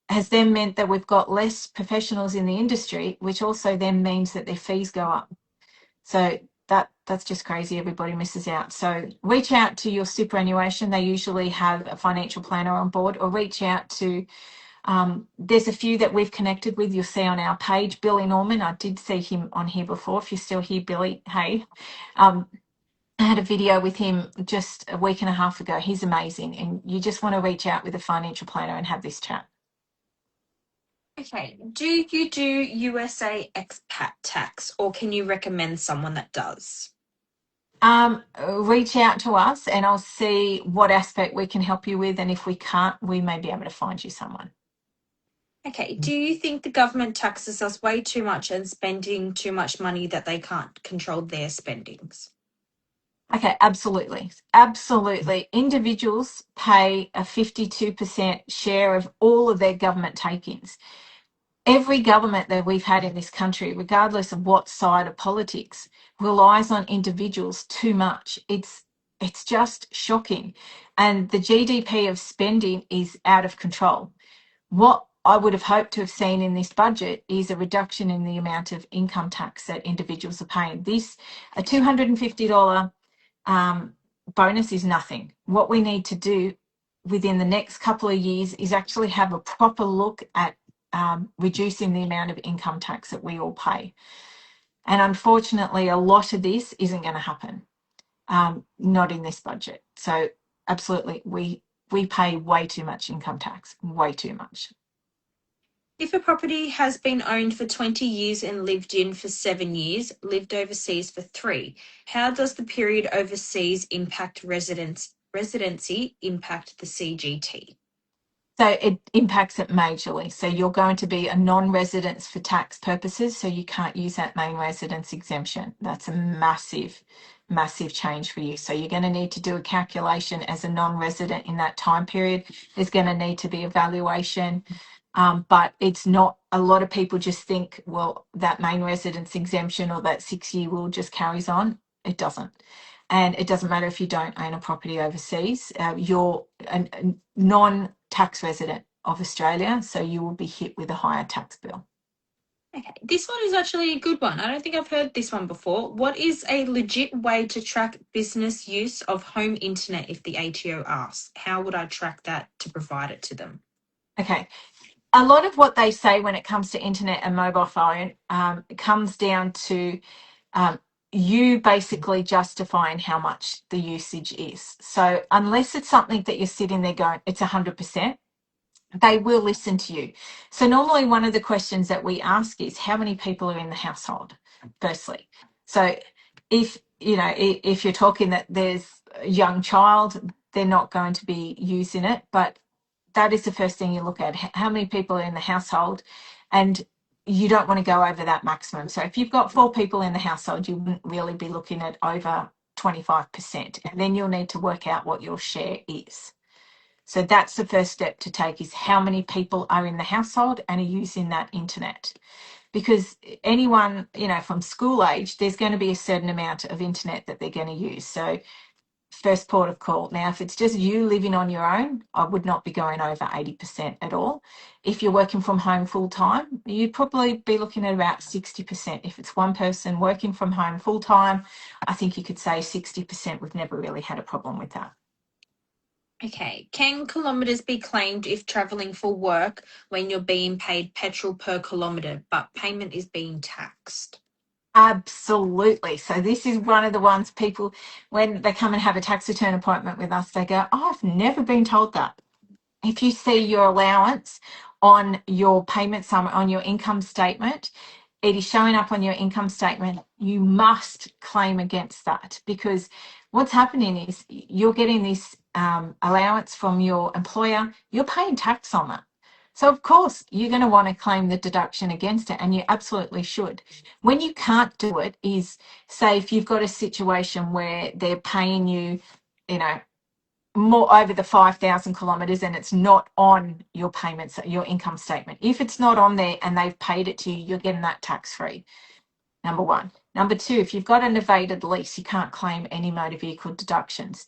has then meant that we've got less professionals in the industry, which also then means that their fees go up. So that's just crazy. Everybody misses out. So reach out to your superannuation. They usually have a financial planner on board, or reach out to, there's a few that we've connected with. You'll see on our page, Billy Norman. I did see him on here before. If you're still here, Billy, hey. I had a video with him just a week and a half ago. He's amazing. And you just want to reach out with a financial planner and have this chat. Okay, do you do USA expat tax, or can you recommend someone that does? Reach out to us and I'll see what aspect we can help you with. And if we can't, we may be able to find you someone. Okay, do you think the government taxes us way too much and spending too much money that they can't control their spendings? Okay, absolutely. Absolutely. Individuals pay a 52% share of all of their government takings. Every government that we've had in this country, regardless of what side of politics, relies on individuals too much. It's just shocking. And the GDP of spending is out of control. What I would have hoped to have seen in this budget is a reduction in the amount of income tax that individuals are paying. This, a $250 bonus is nothing. What we need to do within the next couple of years is actually have a proper look at reducing the amount of income tax that we all pay. And unfortunately, a lot of this isn't going to happen, not in this budget. So absolutely, we pay way too much income tax, way too much. If a property has been owned for 20 years and lived in for 7 years, lived overseas for 3, how does the period overseas impact residency impact the CGT? So it impacts it majorly. So you're going to be a non-resident for tax purposes, so you can't use that main residence exemption. That's a massive, massive change for you. So you're going to need to do a calculation as a non-resident in that time period. There's going to need to be evaluation, but it's not. A lot of people just think, well, that main residence exemption or that 6-year rule just carries on. It doesn't. And it doesn't matter if you don't own a property overseas. You're a non-tax resident of Australia, so you will be hit with a higher tax bill. Okay, this one is actually a good one. I don't think I've heard this one before. What is a legit way to track business use of home internet if the ATO asks? How would I track that to provide it to them? Okay. A lot of what they say when it comes to internet and mobile phone comes down to you basically justifying how much the usage is. So unless it's something that you're sitting there going, it's 100%, they will listen to you. So normally one of the questions that we ask is how many people are in the household, firstly. So if if you're talking that there's a young child, they're not going to be using it, but that is the first thing you look at. How many people are in the household? And you don't want to go over that maximum. So if you've got 4 people in the household, you wouldn't really be looking at over 25%. And then you'll need to work out what your share is. So that's the first step to take, is how many people are in the household and are using that internet. Because anyone, from school age, there's going to be a certain amount of internet that they're going to use. So first port of call. Now, if it's just you living on your own, I would not be going over 80% at all. If you're working from home full time, you'd probably be looking at about 60%. If it's one person working from home full time, I think you could say 60%. We've never really had a problem with that. Okay, can kilometres be claimed if travelling for work when you're being paid petrol per kilometre, but payment is being taxed? Absolutely. So this is one of the ones people, when they come and have a tax return appointment with us, they go, oh, I've never been told that. If you see your allowance on your payment sum on your income statement, it is showing up on your income statement, you must claim against that, because what's happening is you're getting this allowance from your employer, you're paying tax on that. So, of course, you're going to want to claim the deduction against it, and you absolutely should. When you can't do it is, say, if you've got a situation where they're paying you, more over the 5,000 kilometres and it's not on your payments, your income statement. If it's not on there and they've paid it to you, you're getting that tax free. Number one. Number two, if you've got an evaded lease, you can't claim any motor vehicle deductions.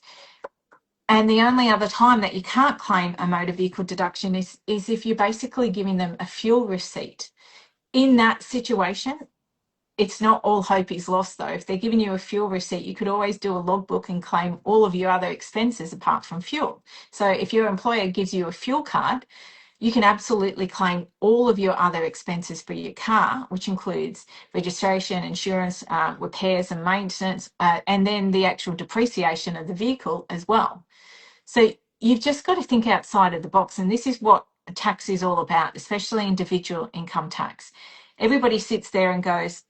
And the only other time that you can't claim a motor vehicle deduction is if you're basically giving them a fuel receipt. In that situation, it's not all hope is lost, though. If they're giving you a fuel receipt, you could always do a logbook and claim all of your other expenses apart from fuel. So if your employer gives you a fuel card, you can absolutely claim all of your other expenses for your car, which includes registration, insurance, repairs and maintenance, and then the actual depreciation of the vehicle as well. So you've just got to think outside of the box. And this is what tax is all about, especially individual income tax. Everybody sits there and goes,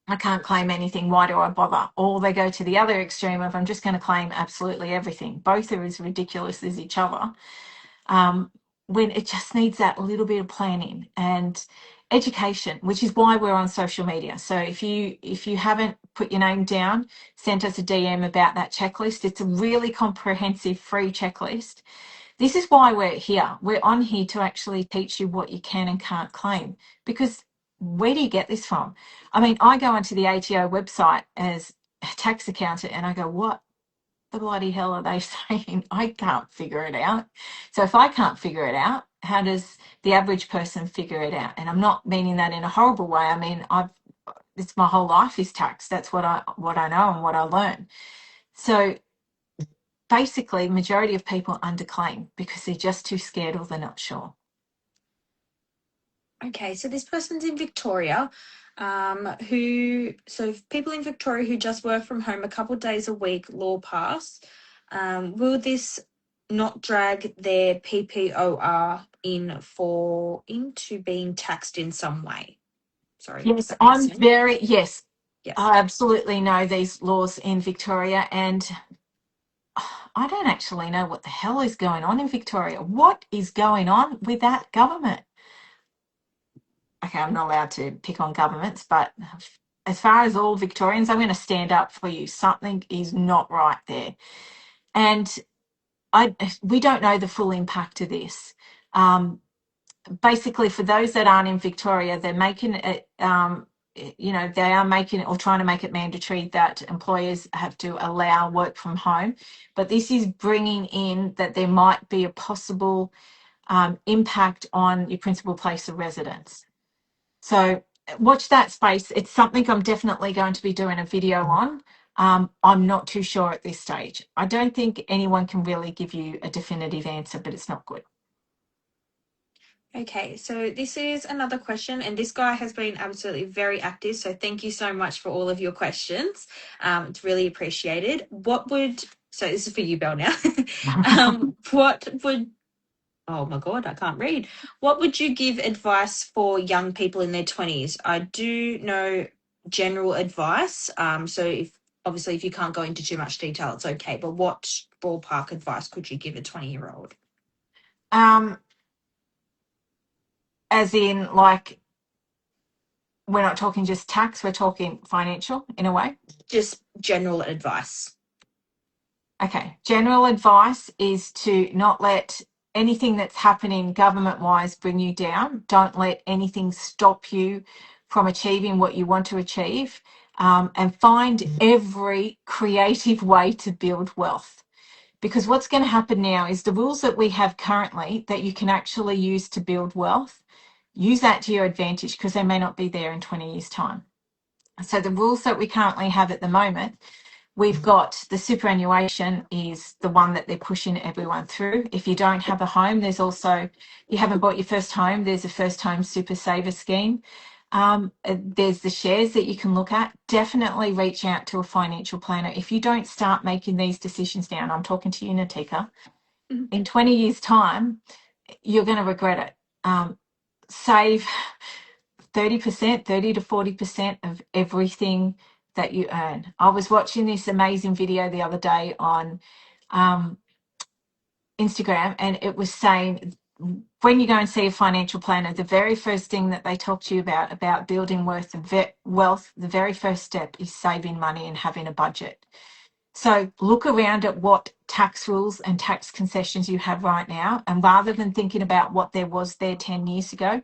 I can't claim anything, why do I bother? Or they go to the other extreme of, I'm just going to claim absolutely everything. Both are as ridiculous as each other. When it just needs that little bit of planning and education, which is why we're on social media. So if you haven't put your name down, send us a DM about that checklist. It's a really comprehensive free checklist. This is why we're here. We're on here to actually teach you what you can and can't claim, because where do you get this from? I mean, I go onto the ATO website as a tax accountant and I go, what the bloody hell are they saying? I can't figure it out. So if I can't figure it out, how does the average person figure it out? And I'm not meaning that in a horrible way. I mean, it's my whole life is tax. That's what I know and what I learn. So basically, majority of people underclaim because they're just too scared or they're not sure. Okay, so this person's in Victoria, people in Victoria who just work from home a couple of days a week, law pass, will this not drag their PPOR into being taxed in some way? Sorry, if Yes, that makes sense. yes, Yes. I absolutely know these laws in Victoria, and I don't actually know what the hell is going on in Victoria. What is going on with that government? Okay, I'm not allowed to pick on governments, but as far as all Victorians, I'm going to stand up for you. Something is not right there. And we don't know the full impact of this. Basically, for those that aren't in Victoria, they're making it, they are making it or trying to make it mandatory that employers have to allow work from home. But this is bringing in that there might be a possible impact on your principal place of residence. So watch that space. It's something I'm definitely going to be doing a video on. I'm not too sure at this stage. I don't think anyone can really give you a definitive answer, but it's not good. Okay, so this is another question, and this guy has been absolutely very active. So thank you so much for all of your questions. It's really appreciated. So this is for you, Belle, now. What would, oh my God, I can't read. What would you give advice for young people in their 20s? I do know general advice. So if you can't go into too much detail, it's okay. But what ballpark advice could you give a 20-year-old? As in, like, we're not talking just tax, we're talking financial in a way. Just general advice. Okay. General advice is to not let anything that's happening government-wise bring you down. Don't let anything stop you from achieving what you want to achieve, and find every creative way to build wealth. Because what's going to happen now is the rules that we have currently that you can actually use to build wealth, use that to your advantage because they may not be there in 20 years' time. So the rules that we currently have at the moment, we've got the superannuation is the one that they're pushing everyone through. If you don't have a home, there's also, you haven't bought your first home, there's a first home super saver scheme. There's the shares that you can look at. Definitely reach out to a financial planner. If you don't start making these decisions now, and I'm talking to you, Natika, in 20 years' time, you're going to regret it. Save 30%, 30 to 40% of everything that you earn. I was watching this amazing video the other day on Instagram, and it was saying when you go and see a financial planner, the very first thing that they talk to you about building wealth, the very first step is saving money and having a budget. So look around at what tax rules and tax concessions you have right now, and rather than thinking about what there was there 10 years ago,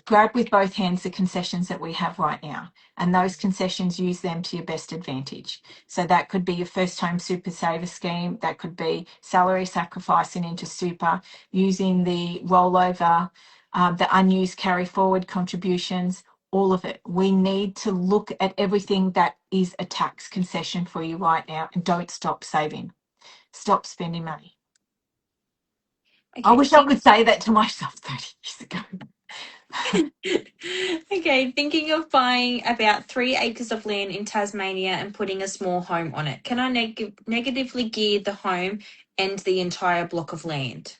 grab with both hands the concessions that we have right now, and those concessions, use them to your best advantage. So that could be your first home super saver scheme, that could be salary sacrificing into super, using the rollover, the unused carry forward contributions, all of it. We need to look at everything that is a tax concession for you right now, and don't stop saving. Stop spending money. I wish I could say that to myself 30 years ago. Okay, thinking of buying about 3 acres of land in Tasmania and putting a small home on it. Can I negatively gear the home and the entire block of land?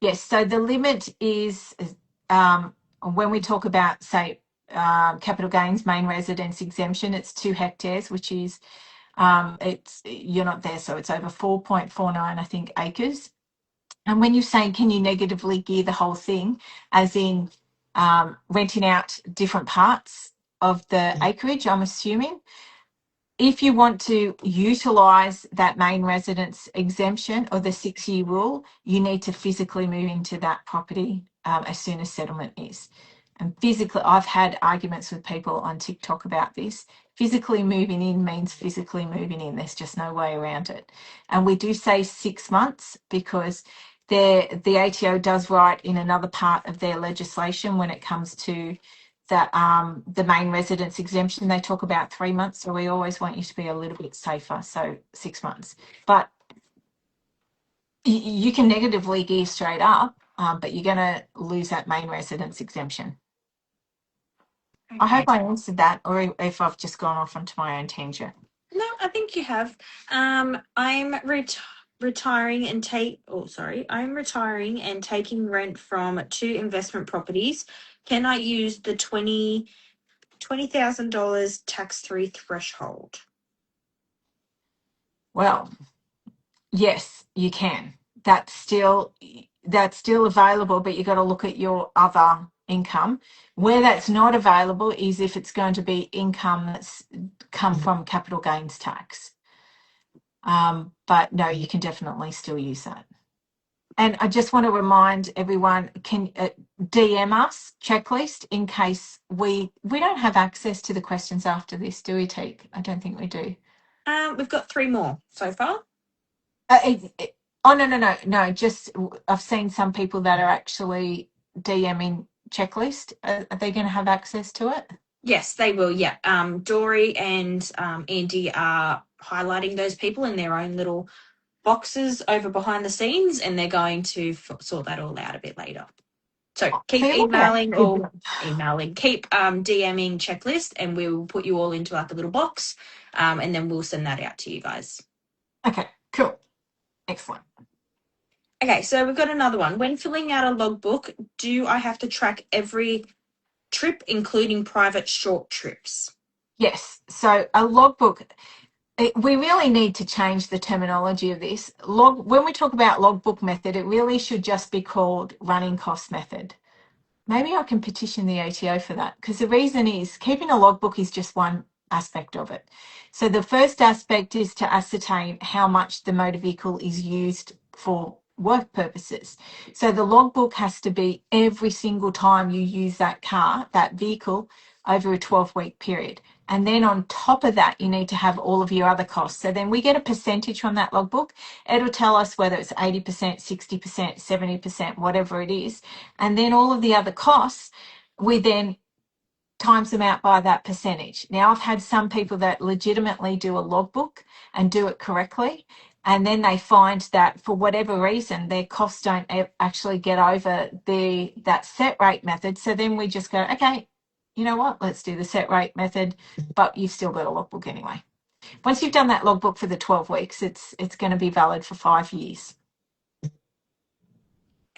Yes, so the limit is when we talk about, say, capital gains main residence exemption, it's 2 hectares, which is you're not there, so it's over 4.49, I think, acres. And when you're saying, can you negatively gear the whole thing, as in renting out different parts of the acreage, I'm assuming. If you want to utilise that main residence exemption or the 6-year rule, you need to physically move into that property as soon as settlement is. And physically, I've had arguments with people on TikTok about this. Physically moving in means physically moving in. There's just no way around it. And we do say 6 months because the ATO does write in another part of their legislation when it comes to that the main residence exemption, they talk about 3 months. So we always want you to be a little bit safer. So 6 months. But you can negatively gear straight up, but you're going to lose that main residence exemption. Okay. I hope I answered that, or if I've just gone off onto my own tangent. No, I think you have. I'm retiring and I'm retiring and taking rent from 2 investment properties. Can I use the $20,000 tax-free threshold? Well, Yes, you can. That's still available, but you got to look at your other income. Where that's not available is if it's going to be income that's come from capital gains tax. But no, you can definitely still use that. And I just want to remind everyone, can DM us checklist in case we don't have access to the questions after this, do we, Teak? I don't think we do. We've got 3 more so far. Oh, no. Just I've seen some people that are actually DMing checklist. Are they going to have access to it? Yes, they will. Yeah. Dory and Andy are highlighting those people in their own little boxes over behind the scenes, and they're going to sort that all out a bit later. So keep So look at emailing or emailing, keep DMing checklist, and we will put you all into like a little box, and then we'll send that out to you guys. Okay, cool. Excellent. Okay, so we've got another one. When filling out a logbook, do I have to track every trip, including private short trips? Yes. So a logbook, we really need to change the terminology of this. When we talk about logbook method, it really should just be called running cost method. Maybe I can petition the ATO for that, because the reason is keeping a logbook is just one aspect of it. So the first aspect is to ascertain how much the motor vehicle is used for work purposes. So the logbook has to be every single time you use that car, that vehicle, over a 12-week period. And then on top of that, you need to have all of your other costs. So then we get a percentage from that logbook. It'll tell us whether it's 80%, 60%, 70%, whatever it is. And then all of the other costs, we then times them out by that percentage. Now, I've had some people that legitimately do a logbook and do it correctly. And then they find that for whatever reason, their costs don't actually get over that set rate method. So then we just go, okay, you know what, let's do the set rate method, but you've still got a logbook anyway. Once you've done that logbook for the 12 weeks, it's going to be valid for 5 years.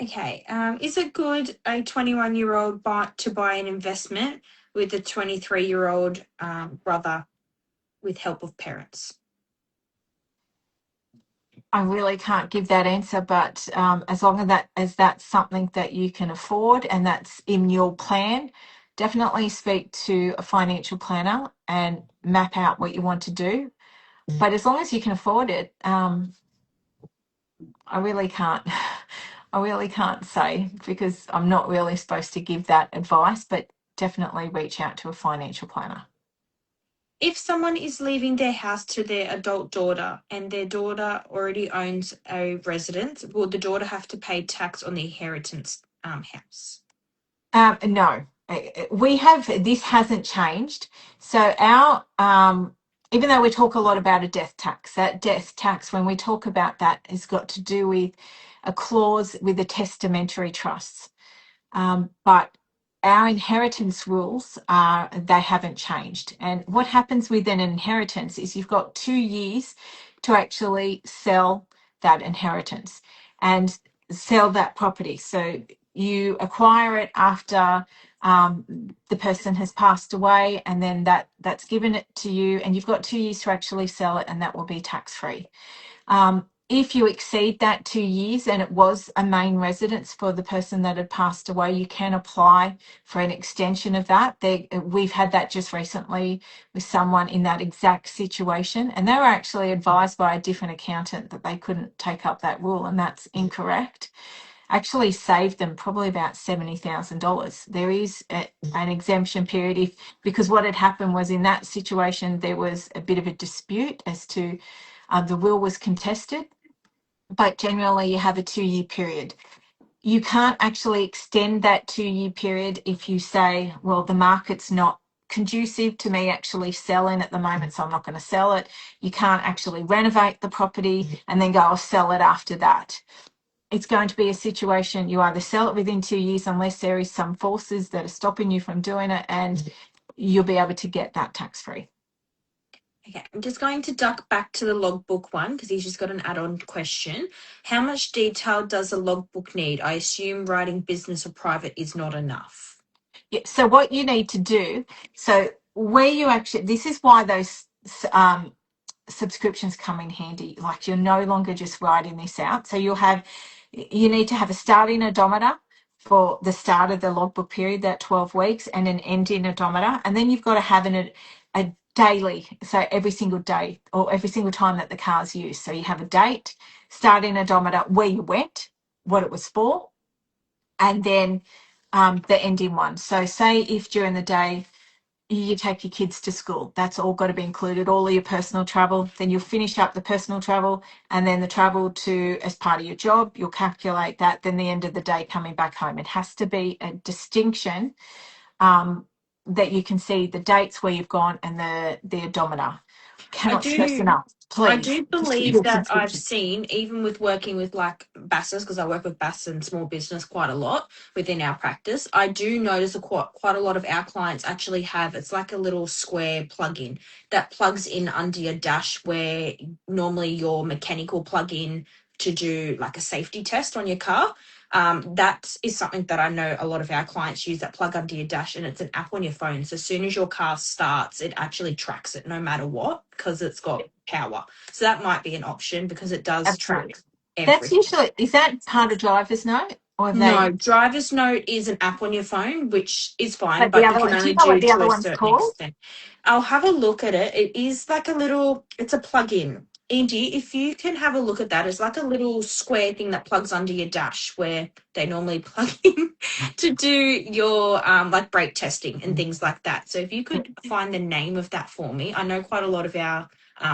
Okay. Is it good a 21-year-old to buy an investment with a 23-year-old brother with help of parents? I really can't give that answer, but as long as that's something that you can afford and that's in your plan, definitely speak to a financial planner and map out what you want to do. But as long as you can afford it, I really can't. I really can't say, because I'm not really supposed to give that advice. But definitely reach out to a financial planner. If someone is leaving their house to their adult daughter and their daughter already owns a residence, will the daughter have to pay tax on the inheritance house? No, this hasn't changed. So even though we talk a lot about a death tax, that death tax, when we talk about that, has got to do with a clause with the testamentary trusts. But our inheritance rules they haven't changed. And what happens with an inheritance is you've got 2 years to actually sell that inheritance and sell that property. So you acquire it after the person has passed away, and then that's given it to you, and you've got 2 years to actually sell it, and that will be tax free. If you exceed that 2 years and it was a main residence for the person that had passed away, you can apply for an extension of that. We've had that just recently with someone in that exact situation, and they were actually advised by a different accountant that they couldn't take up that rule, and that's incorrect. Actually saved them probably about $70,000. There is an exemption period because what had happened was, in that situation there was a bit of a dispute as to the will was contested, but generally you have a 2-year period. You can't actually extend that 2-year period if you say, well, the market's not conducive to me actually selling at the moment, so I'm not going to sell it. You can't actually renovate the property and then go, I'll sell it after that. It's going to be a situation you either sell it within 2 years, unless there is some forces that are stopping you from doing it, and you'll be able to get that tax free. Okay, I'm just going to duck back to the logbook one because he's just got an add-on question. How much detail does a logbook need? I assume writing business or private is not enough. Yeah, so what you need to do, so where you actually, this is why those subscriptions come in handy. Like, you're no longer just writing this out. So you need to have a starting odometer for the start of the logbook period, that 12 weeks, and an ending odometer. And then you've got to have a daily, so every single day or every single time that the car's used. So you have a date, starting odometer, where you went, what it was for, and then the ending one. So say if during the day you take your kids to school, that's all got to be included, all of your personal travel. Then you'll finish up the personal travel, and then the travel to as part of your job, you'll calculate that, then the end of the day coming back home. It has to be a distinction that you can see the dates where you've gone and the odometer. I Cannot stress do. enough, I please. do believe that I've seen, even with working with like BASs, because I work with BAS and small business quite a lot within our practice, I do notice quite a lot of our clients actually have, it's like a little square plug-in that plugs in under your dash, where normally your mechanical plug-in to do like a safety test on your car. That is something that I know a lot of our clients use, that plug under your dash, and it's an app on your phone. So as soon as your car starts, it actually tracks it no matter what, because it's got power. So that might be an option, because it does Absolutely. track That's everything. usually, is that part of driver's note, or have they, No, driver's note is an app on your phone, which is fine, but the but you other can one, do only you know what do the to other a one's certain called? extent. I'll have a look at it. It is like a little, it's a plug-in. Andy, if you can have a look at that, it's like a little square thing that plugs under your dash, where they normally plug in to do your like brake testing and things like that. So if you could find the name of that for me, I know quite a lot of our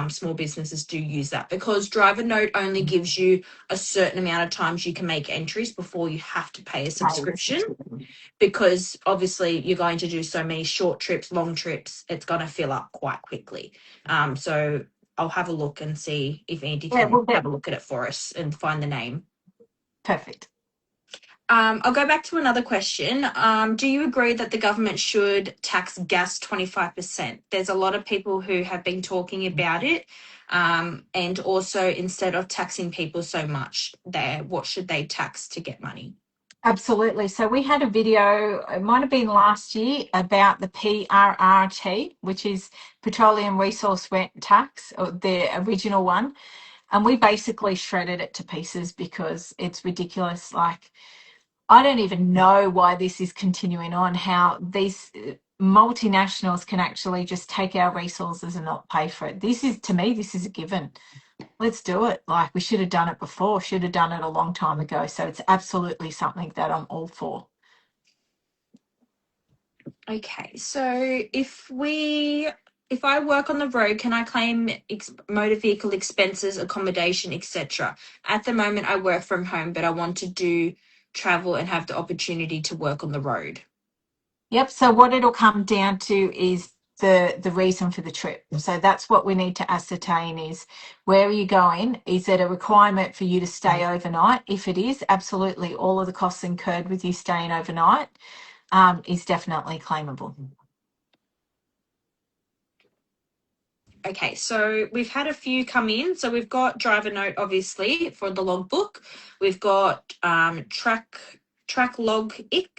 small businesses do use that, because driver note only gives you a certain amount of times you can make entries before you have to pay a subscription, because obviously you're going to do so many short trips, long trips, it's going to fill up quite quickly. So I'll have a look and see if Andy Yeah, can well, have a look at it for us and find the name. perfect. I'll go back to another question. Do you agree that the government should tax gas 25%? There's a lot of people who have been talking about it. And also, instead of taxing people so much, what should they tax to get money? Absolutely. So we had a video, it might have been last year, about the PRRT, which is Petroleum Resource Rent Tax, or the original one. And we basically shredded it to pieces because it's ridiculous. Like, I don't even know why this is continuing on, how these multinationals can actually just take our resources and not pay for it. To me, this is a given. Let's do it. Like, we should have done it before, should have done it a long time ago. So it's absolutely something that I'm all for. Okay, so if I work on the road, can I claim motor vehicle expenses, accommodation, etc.? At the moment, I work from home, but I want to do travel and have the opportunity to work on the road. Yep. So what it'll come down to is the reason for the trip. So that's what we need to ascertain is, where are you going? Is it a requirement for you to stay overnight? If it is, absolutely all of the costs incurred with you staying overnight is definitely claimable. Okay, so we've had a few come in. So we've got driver note, obviously, for the logbook. We've got track log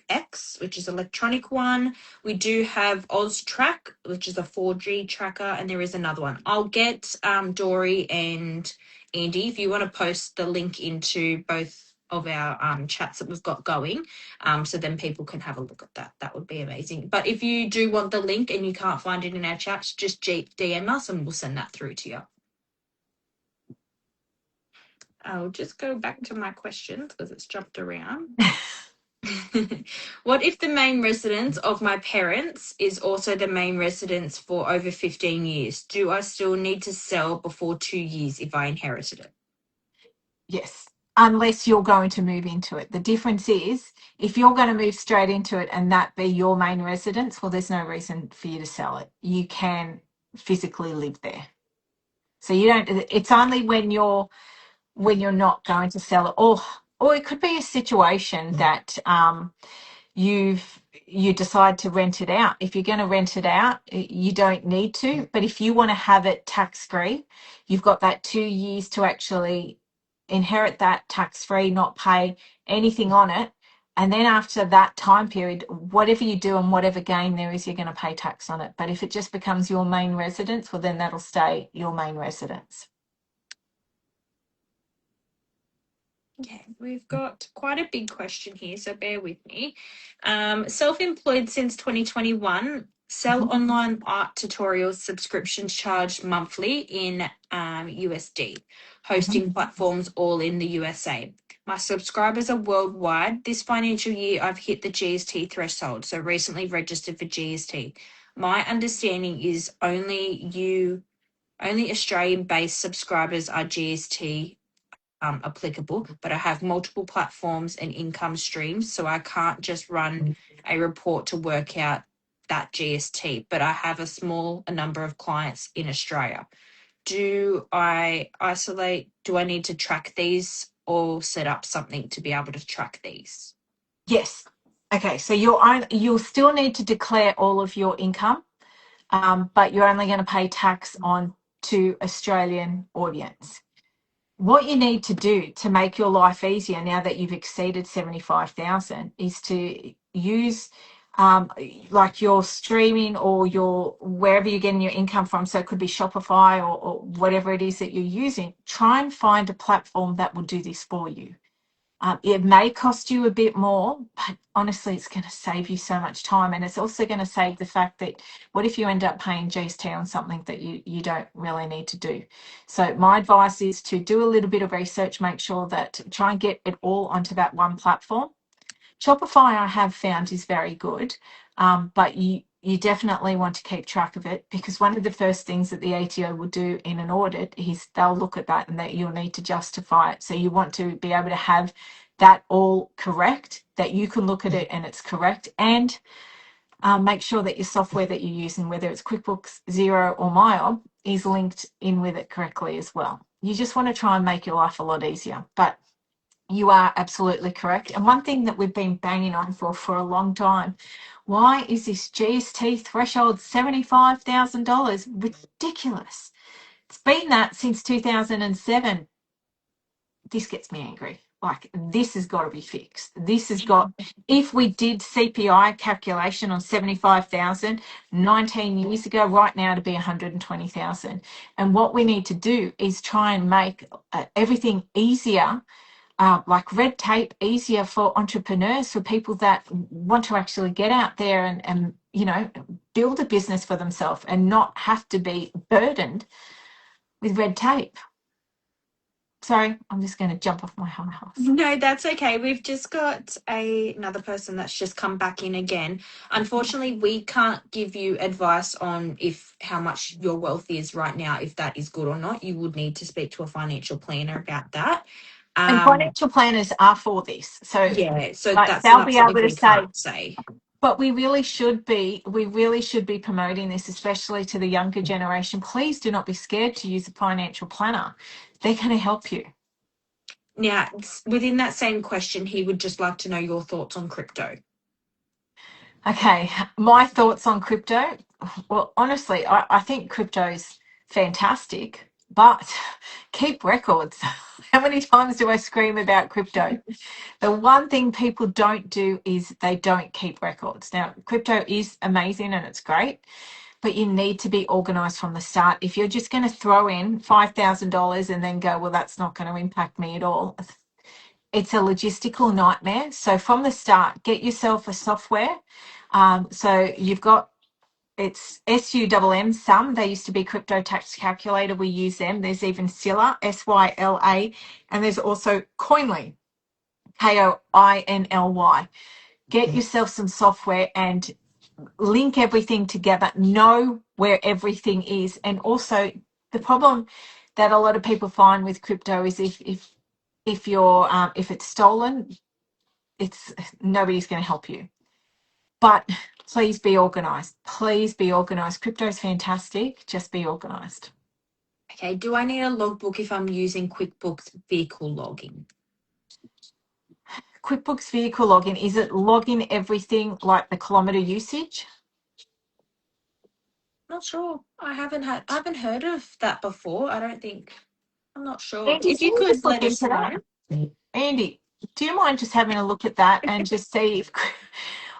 X, which is electronic one. We do have OzTrack, which is a 4G tracker, and there is another one. I'll get Dory and Andy, if you want to post the link into both of our chats that we've got going, so then people can have a look at that. That would be amazing. But if you do want the link and you can't find it in our chats, just DM us and we'll send that through to you. I'll just go back to my questions because it's jumped around. What if the main residence of my parents is also the main residence for over 15 years? Do I still need to sell before 2 years if I inherited it? Yes, unless you're going to move into it. The difference is, if you're going to move straight into it and that be your main residence, well, there's no reason for you to sell it. You can physically live there. So you don't, it's only when you're not going to sell it, or it could be a situation that you decide to rent it out. If you're going to rent it out, you don't need to, but if you want to have it tax free, you've got that 2 years to actually inherit that tax free, not pay anything on it, And then after that time period, whatever you do and whatever gain there is, you're going to pay tax on it. But if it just becomes your main residence, well, then that'll stay your main residence. Okay, we've got quite a big question here, so bear with me. Self-employed since 2021, sell online art tutorials, subscriptions charged monthly in USD, hosting platforms all in the USA. My subscribers are worldwide. This financial year, I've hit the GST threshold, so recently registered for GST. My understanding is only Australian-based subscribers are GST applicable, but I have multiple platforms and income streams, so I can't just run a report to work out that GST, but I have a number of clients in Australia. Do I need to track these or set up something to be able to track these? Yes. Okay, so you'll still need to declare all of your income, but you're only going to pay tax on to Australian audience. What you need to do to make your life easier now that you've exceeded 75,000 is to use like your streaming or your wherever you're getting your income from. So it could be Shopify or whatever it is that you're using. Try and find a platform that will do this for you. It may cost you a bit more, but honestly, it's going to save you so much time. And it's also going to save the fact that what if you end up paying GST on something that you don't really need to do? So my advice is to do a little bit of research, make sure that try and get it all onto that one platform. Shopify, I have found, is very good, but you definitely want to keep track of it, because one of the first things that the ATO will do in an audit is they'll look at that and that you'll need to justify it. So you want to be able to have that all correct, that you can look at it and it's correct, and make sure that your software that you're using, whether it's QuickBooks, Xero or MyOb, is linked in with it correctly as well. You just want to try and make your life a lot easier. But you are absolutely correct. And one thing that we've been banging on for a long time, why is this GST threshold $75,000? Ridiculous. It's been that since 2007. This gets me angry. Like, this has got to be fixed. This has got, if we did CPI calculation on 75,000 19 years ago, right now to be 120,000. And what we need to do is try and make everything easier, like red tape easier for entrepreneurs, for people that want to actually get out there and build a business for themselves and not have to be burdened with red tape. Sorry, I'm just going to jump off my high horse. No, that's okay. We've just got another person that's just come back in again. Unfortunately, we can't give you advice on how much your wealth is right now, if that is good or not. You would need to speak to a financial planner about that. And financial planners are for this. So Yeah, so like, that's they'll not be able something to we can't say. but we really should be promoting this, especially to the younger generation. Please do not be scared to use a financial planner. They're going to help you. Now, within that same question, he would just like to know your thoughts on crypto. Okay, my thoughts on crypto. Well, honestly, I think crypto's fantastic, but keep records. How many times do I scream about crypto? The one thing people don't do is they don't keep records. Now, crypto is amazing and it's great, but you need to be organized from the start. If you're just going to throw in $5,000 and then go, well, that's not going to impact me at all, it's a logistical nightmare. So from the start, get yourself a software. So you've got, it's SUMM, SUM. They used to be Crypto Tax Calculator. We use them. There's even Syla, SYLA, and there's also Coinly, KOINLY. Get yourself some software and link everything together. Know where everything is. And also, the problem that a lot of people find with crypto is if it's stolen, nobody's going to help you. But please be organized. Please be organized. Crypto is fantastic. Just be organized. Okay, do I need a logbook if I'm using QuickBooks vehicle login? QuickBooks vehicle login, is it logging everything like the kilometer usage? Not sure. I haven't heard of that before. I'm not sure. Andy, If can you you could just look let us into know. that? Andy, Do you mind just having a look at that and just see if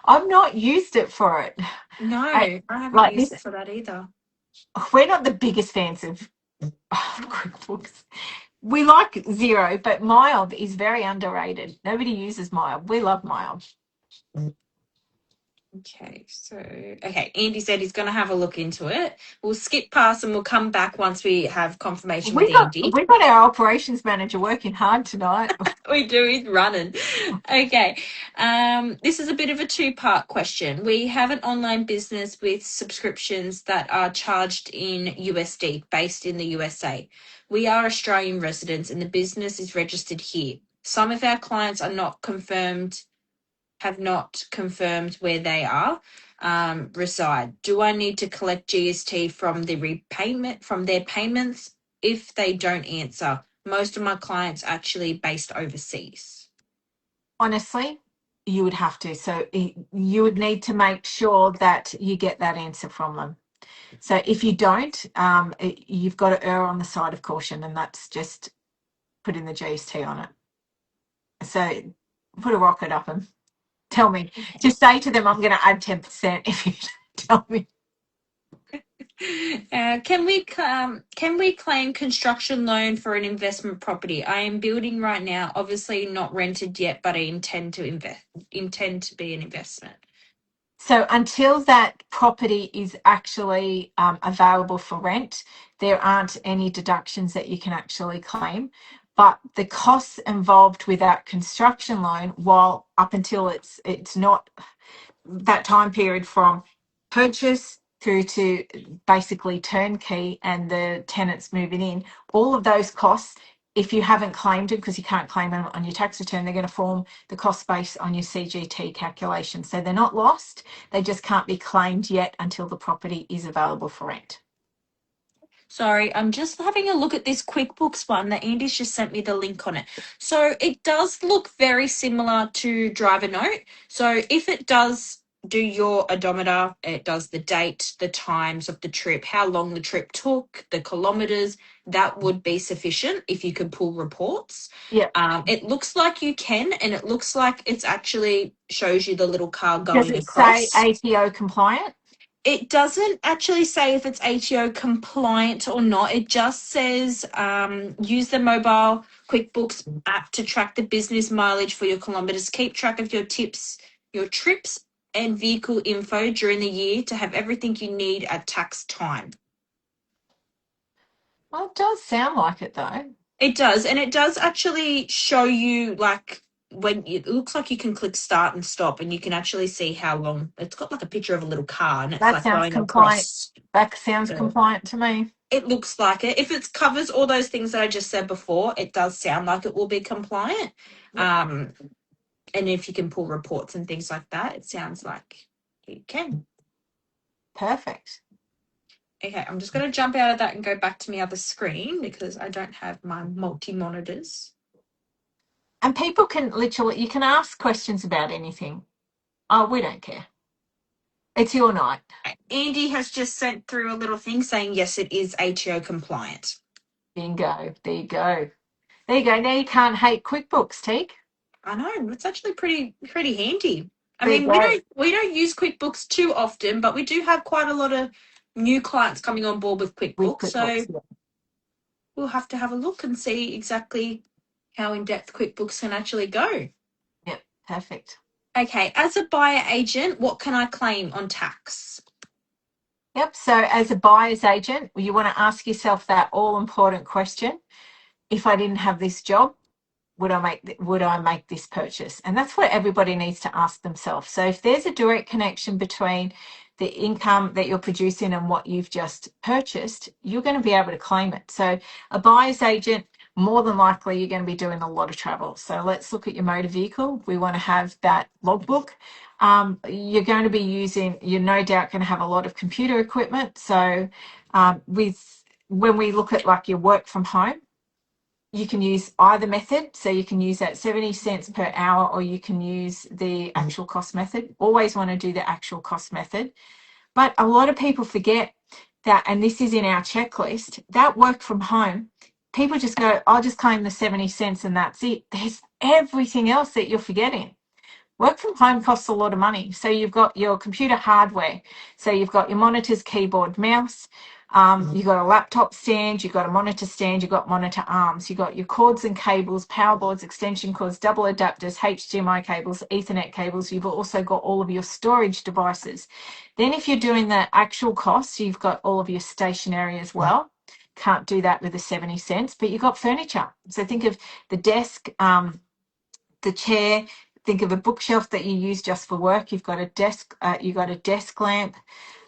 I've not used it for it? No, I, I haven't like used this, it for that either. we're not the biggest fans of QuickBooks. We like Xero, but Mild is very underrated. Nobody uses Mild. We love Mild. Okay, so Andy said he's going to have a look into it. We'll skip past and we'll come back once we have confirmation with Andy. We got our operations manager working hard tonight. We do, he's running. Okay, this is a bit of a two-part question. We have an online business with subscriptions that are charged in USD, based in the USA. We are Australian residents and the business is registered here. Some of our clients are not confirmed, have not confirmed where they are reside. Do I need to collect GST from the repayment from their payments if they don't answer? Most of my clients are actually based overseas. Honestly, you would have to. So you would need to make sure that you get that answer from them. So if you don't, you've got to err on the side of caution, and that's just putting the GST on it. So put a rocket up and tell me. Just say to them, I'm going to add 10% if you tell me. Can we claim construction loan for an investment property? I am building right now, obviously not rented yet, but I intend to be an investment. So until that property is actually available for rent, there aren't any deductions that you can actually claim. But the costs involved with that construction loan, while up until it's not that time period from purchase through to basically turnkey and the tenants moving in, all of those costs, if you haven't claimed it, because you can't claim them on your tax return, they're going to form the cost base on your CGT calculation. So they're not lost, they just can't be claimed yet until the property is available for rent. Sorry, I'm just having a look at this QuickBooks one that Andy's just sent me the link on it. So it does look very similar to Driver Note. So if it does do your odometer, it does the date, the times of the trip, how long the trip took, the kilometers, that would be sufficient if you could pull reports. Yeah. It looks like you can, and it looks like it's actually shows you the little car Does going it say across. ATO compliant? It doesn't actually say if it's ATO compliant or not. It just says use the mobile QuickBooks app to track the business mileage for your kilometers. Keep track of your tips, your trips, and vehicle info during the year to have everything you need at tax time. Well, it does sound like it though. It does, and it does actually show you like when it looks like you can click start and stop, and you can actually see how long. It's got like a picture of a little car, and it's That like sounds going compliant. across. That sounds compliant to me. It looks like it. If it covers all those things that I just said before, it does sound like it will be compliant. Yep. And if you can pull reports and things like that, it sounds like you can. Perfect. Okay, I'm just going to jump out of that and go back to my other screen because I don't have my multi-monitors. And people can literally, you can ask questions about anything. Oh, we don't care. It's your night. Andy has just sent through a little thing saying, yes, it is ATO compliant. Bingo. There you go. There you go. Now you can't hate QuickBooks, Teak. I know, it's actually pretty handy. I There you mean, go. we don't use QuickBooks too often, but we do have quite a lot of new clients coming on board with With QuickBooks. So QuickBooks. Yeah. we'll have to have a look and see exactly how in depth QuickBooks can actually go. Yep. Perfect. Okay, as a buyer agent, what can I claim on tax? Yep. So as a buyer's agent, you want to ask yourself that all important question. If I didn't have this job, would I make this purchase? And that's what everybody needs to ask themselves. So if there's a direct connection between the income that you're producing and what you've just purchased, you're going to be able to claim it. So a buyer's agent, more than likely, you're going to be doing a lot of travel. So let's look at your motor vehicle. We want to have that logbook. You're going to be you're no doubt going to have a lot of computer equipment. So when we look at like your work from home, you can use either method. So you can use that 70 cents per hour, or you can use the actual cost method. Always want to do the actual cost method. But a lot of people forget that, and this is in our checklist, that work from home, people just go, I'll just claim the 70 cents and that's it. everything else that you're forgetting. Work from home costs a lot of money. So you've got your computer hardware. So you've got your monitors, keyboard, mouse. You've got a laptop stand. You've got a monitor stand. You've got monitor arms. You've got your cords and cables, power boards, extension cords, double adapters, HDMI cables, Ethernet cables. You've also got all of your storage devices. Then if you're doing the actual costs, you've got all of your stationery as well. Can't do that with the 70 cents, but you've got furniture. So think of the desk, the chair. Think of a bookshelf that you use just for work. You've got a desk. You've got a desk lamp,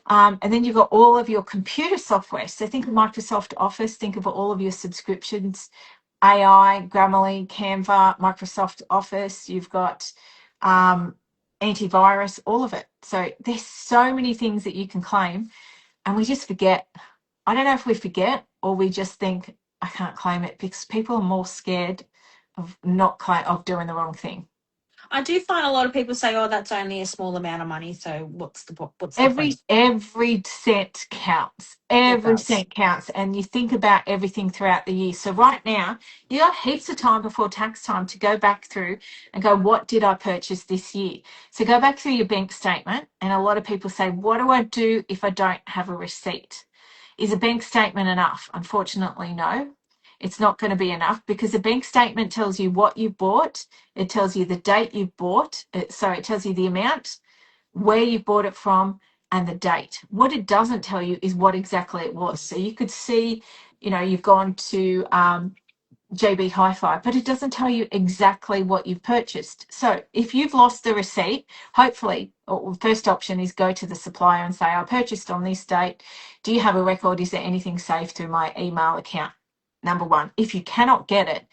and then you've got all of your computer software. So think of Microsoft Office. Think of all of your subscriptions: AI, Grammarly, Canva, Microsoft Office. You've got antivirus, all of it. So there's so many things that you can claim, and we just forget. I don't know if we forget or we just think I can't claim it because people are more scared of of doing the wrong thing. I do find a lot of people say, "Oh, that's only a small amount of money, so what's the Every point?" cent counts. It Every does. cent counts, and you think about everything throughout the year. So right now, you got heaps of time before tax time to go back through and go, what did I purchase this year? So go back through your bank statement, and a lot of people say, what do I do if I don't have a receipt? Is a bank statement enough? Unfortunately, no. It's not going to be enough because a bank statement tells you what you bought. It tells you the date you bought. It tells you the amount, where you bought it from, and the date. What it doesn't tell you is what exactly it was. So you could see, you've gone to JB Hi-Fi, but it doesn't tell you exactly what you've purchased. So if you've lost the receipt, hopefully, or first option is go to the supplier and say, I purchased on this date. Do you have a record? Is there anything saved through my email account? Number one. If you cannot get it,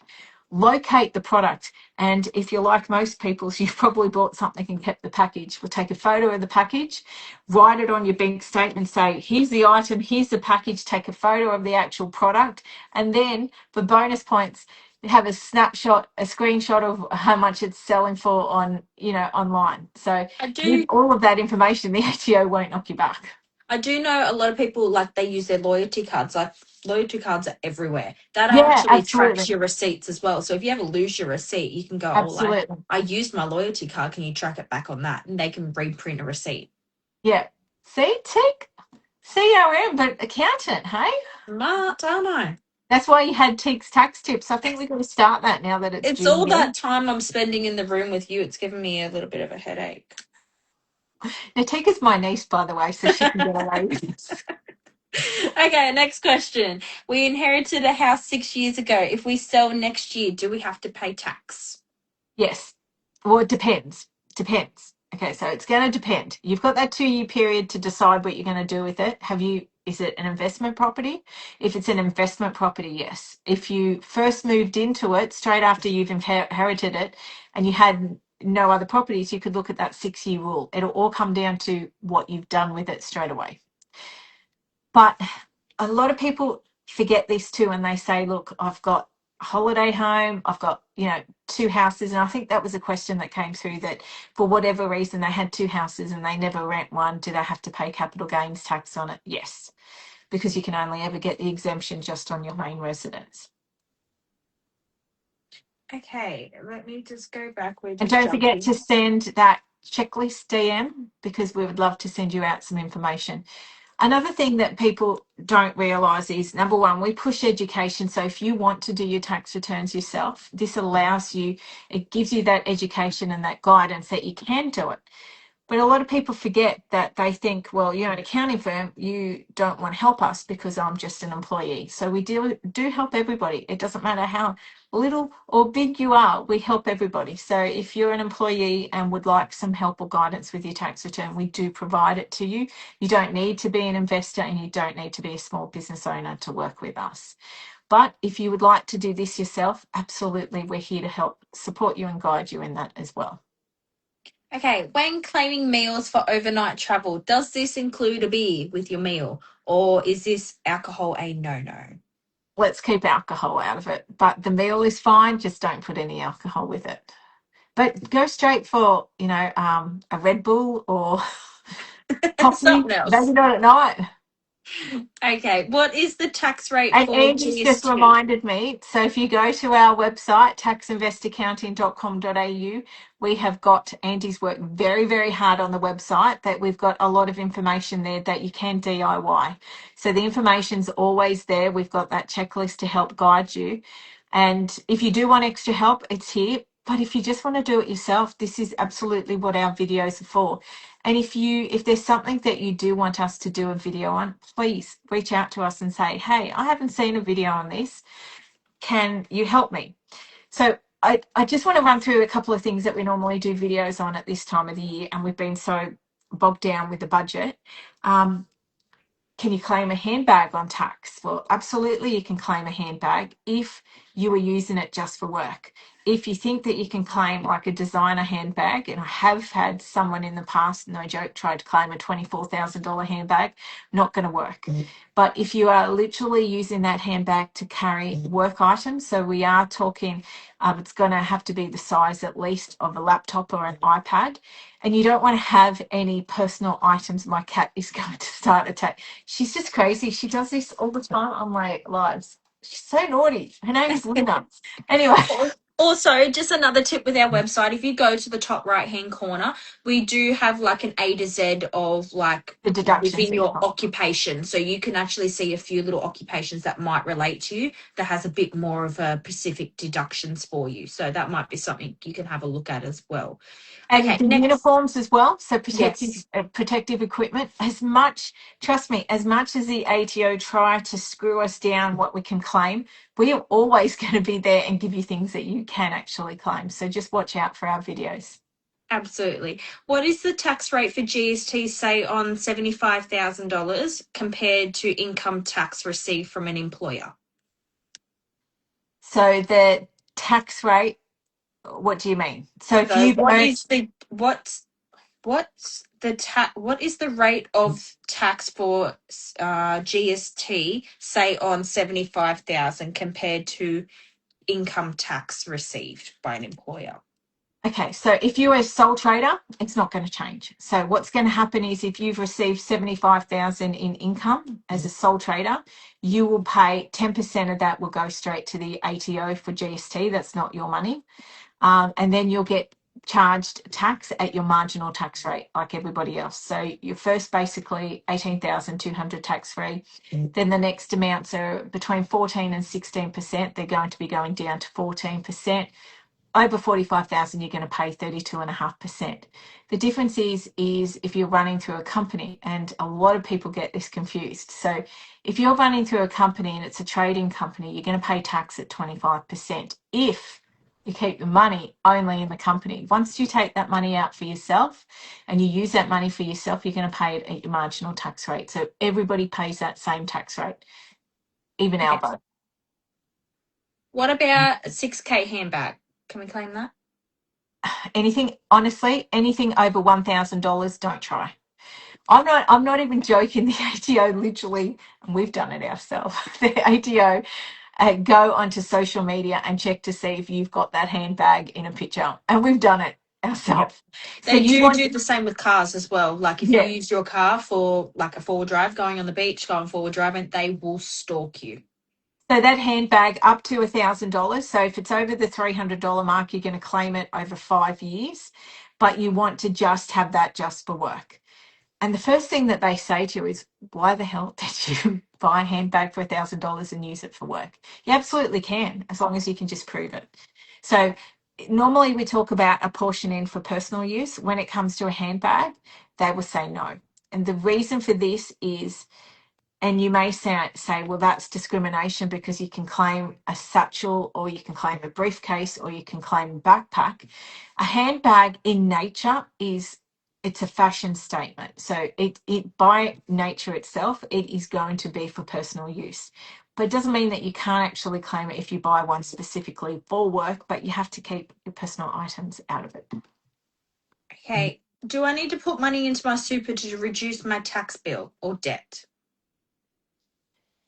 locate the product. And if you're like most people, you've probably bought something and kept the package. We'll take a photo of the package, write it on your bank statement, say, here's the item, here's the package, take a photo of the actual product. And then for bonus points, have a snapshot, a screenshot of how much it's selling for on, online. So I with do. all of that information, the ATO won't knock you back. I do know a lot of people like they use their loyalty cards. Like loyalty cards are everywhere. That Yeah, actually tracks absolutely. your receipts as well. So if you ever lose your receipt, you can go, "Oh, well, Absolutely. I used my loyalty card. Can you track it back on that?" And they can reprint a receipt. Yeah. See, tick. CRM, but accountant, hey? Smart, aren't I? That's why you had Teak's tax tips. I think we're going to start that now that it's It's all June. that time I'm spending in the room with you. It's giving me a little bit of a headache. Now, Teak is my niece, by the way, so she can get away with this. Okay, next question. We inherited a house 6 years ago. If we sell next year, do we have to pay tax? Yes. Well, it depends. Depends. Okay, so it's going to depend. You've got that 2-year period to decide what you're going to do with it. Is it an investment property? If it's an investment property, yes. If you first moved into it straight after you've inherited it and you had no other properties, you could look at that 6-year rule. It'll all come down to what you've done with it straight away. But a lot of people forget this too, and they say, look, I've got a holiday home, I've got, 2 houses. And I think that was a question that came through, that for whatever reason they had 2 houses and they never rent one. Do they have to pay capital gains tax on it? Yes, because you can only ever get the exemption just on your main residence. Okay, let me just go back. We're And just don't forget jumping. to send that checklist DM, because we would love to send you out some information. Another thing that people don't realise is, number one, we push education. So if you want to do your tax returns yourself, this allows you, it gives you that education and that guidance that you can do it. But a lot of people forget that. They think, well, you're an accounting firm, you don't want to help us because I'm just an employee. So we do help everybody. It doesn't matter how little or big you are, we help everybody. So if you're an employee and would like some help or guidance with your tax return, we do provide it to you. You don't need to be an investor and you don't need to be a small business owner to work with us. But if you would like to do this yourself, absolutely, we're here to help support you and guide you in that as well. Okay, when claiming meals for overnight travel, does this include a beer with your meal, or is this alcohol a no-no? Let's keep alcohol out of it. But the meal is fine, just don't put any alcohol with it. But go straight for, a Red Bull or coffee, Something else. maybe not at night. Okay, what is the tax rate And for Angie's just GST? reminded me. So if you go to our website, taxinvestaccounting.com.au, we have got Andy's worked very, very hard on the website that we've got a lot of information there that you can DIY. So the information's always there. We've got that checklist to help guide you. And if you do want extra help, it's here. But if you just want to do it yourself, this is absolutely what our videos are for. And if there's something that you do want us to do a video on, please reach out to us and say, hey, I haven't seen a video on this. Can you help me? So I just want to run through a couple of things that we normally do videos on at this time of the year, and we've been so bogged down with the budget. Can you claim a handbag on tax? Well, absolutely, you can claim a handbag if you were using it just for work. If you think that you can claim like a designer handbag, and I have had someone in the past, no joke, tried to claim a $24,000 handbag, not going to work. But if you are literally using that handbag to carry work items, so we are talking, it's going to have to be the size at least of a laptop or an iPad, and you don't want to have any personal items. My cat is going to start attacking. She's just crazy. She does this all the time on my lives. She's so naughty. Her name is Luna. Anyway, Also, just another tip with our website, if you go to the top right hand corner, we do have like an A to Z of like the deductions. within your occupation. So you can actually see a few little occupations that might relate to you that has a bit more of a specific deductions for you. So that might be something you can have a look at as well. And Okay, the next. uniforms as well. So Yes, protective equipment. As much, trust me, as much as the ATO try to screw us down what we can claim, we are always going to be there and give you things that you can actually claim. So just watch out for our videos. absolutely. What is the tax rate for GST, say, on $75,000 compared to income tax received from an employer? So the tax rate, what do you mean? So if So you've earned, what is the rate of tax for GST, say, on 75,000 compared to income tax received by an employer? okay, so if you're a sole trader, it's not going to change. So what's going to happen is if you've received 75,000 in income as a sole trader, you will pay 10% of that will go straight to the ATO for GST. That's not your money. And then you'll get charged tax at your marginal tax rate like everybody else. So your first basically 18,200 tax free. Then the next amounts are between 14 and 16%. They're going to be going down to 14%. Over 45,000, you're going to pay 32.5%. The difference is if you're running through a company, and a lot of people get this confused. So if you're running through a company and it's a trading company, you're going to pay tax at 25% if you keep the money only in the company. Once you take that money out for yourself and you use that money for yourself, you're going to pay it at your marginal tax rate. So everybody pays that same tax rate, even Okay. Albo. What about a 6K handbag? Can we claim that? Anything, honestly, anything over $1,000, don't try. I'm not even joking. The ATO literally, and we've done it ourselves. The ATO go onto social media and check to see if you've got that handbag in a picture, and we've done it ourselves. So They you do want, the same with cars as well. Like if you yeah. use your car for like a forward drive, going on the beach, going forward driving, they will stalk you. So that handbag up to $1,000. So if it's over the $300 mark, you're going to claim it over 5 years, but you want to just have that just for work. And the first thing that they say to you is, why the hell did you buy a handbag for $1,000 and use it for work? You absolutely can, as long as you can just prove it. So normally we talk about a portion in for personal use. When it comes to a handbag, they will say no. And the reason for this is, and you may say, well, that's discrimination because you can claim a satchel or you can claim a briefcase or you can claim a backpack. A handbag in nature it's a fashion statement. So it by nature itself, it is going to be for personal use. But it doesn't mean that you can't actually claim it if you buy one specifically for work, but you have to keep your personal items out of it. Okay. Do I need to put money into my super to reduce my tax bill or debt?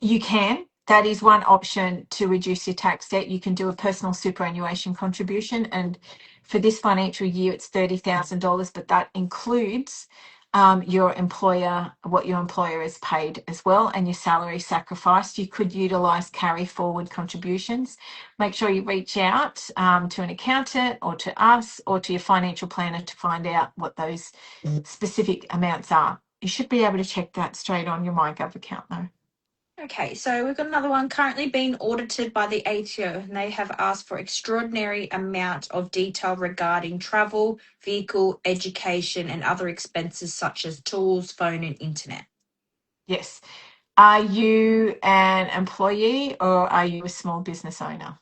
You can. That is one option to reduce your tax debt. You can do a personal superannuation contribution. And for this financial year, it's $30,000, but that includes your employer, what your employer is paid as well, and your salary sacrificed. You could utilize carry forward contributions. Make sure you reach out to an accountant or to us or to your financial planner to find out what those specific amounts are. You should be able to check that straight on your MyGov account though. Okay, so we've got another one currently being audited by the ATO, and they have asked for extraordinary amount of detail regarding travel, vehicle, education, and other expenses such as tools, phone, and internet. Yes. Are you an employee or are you a small business owner?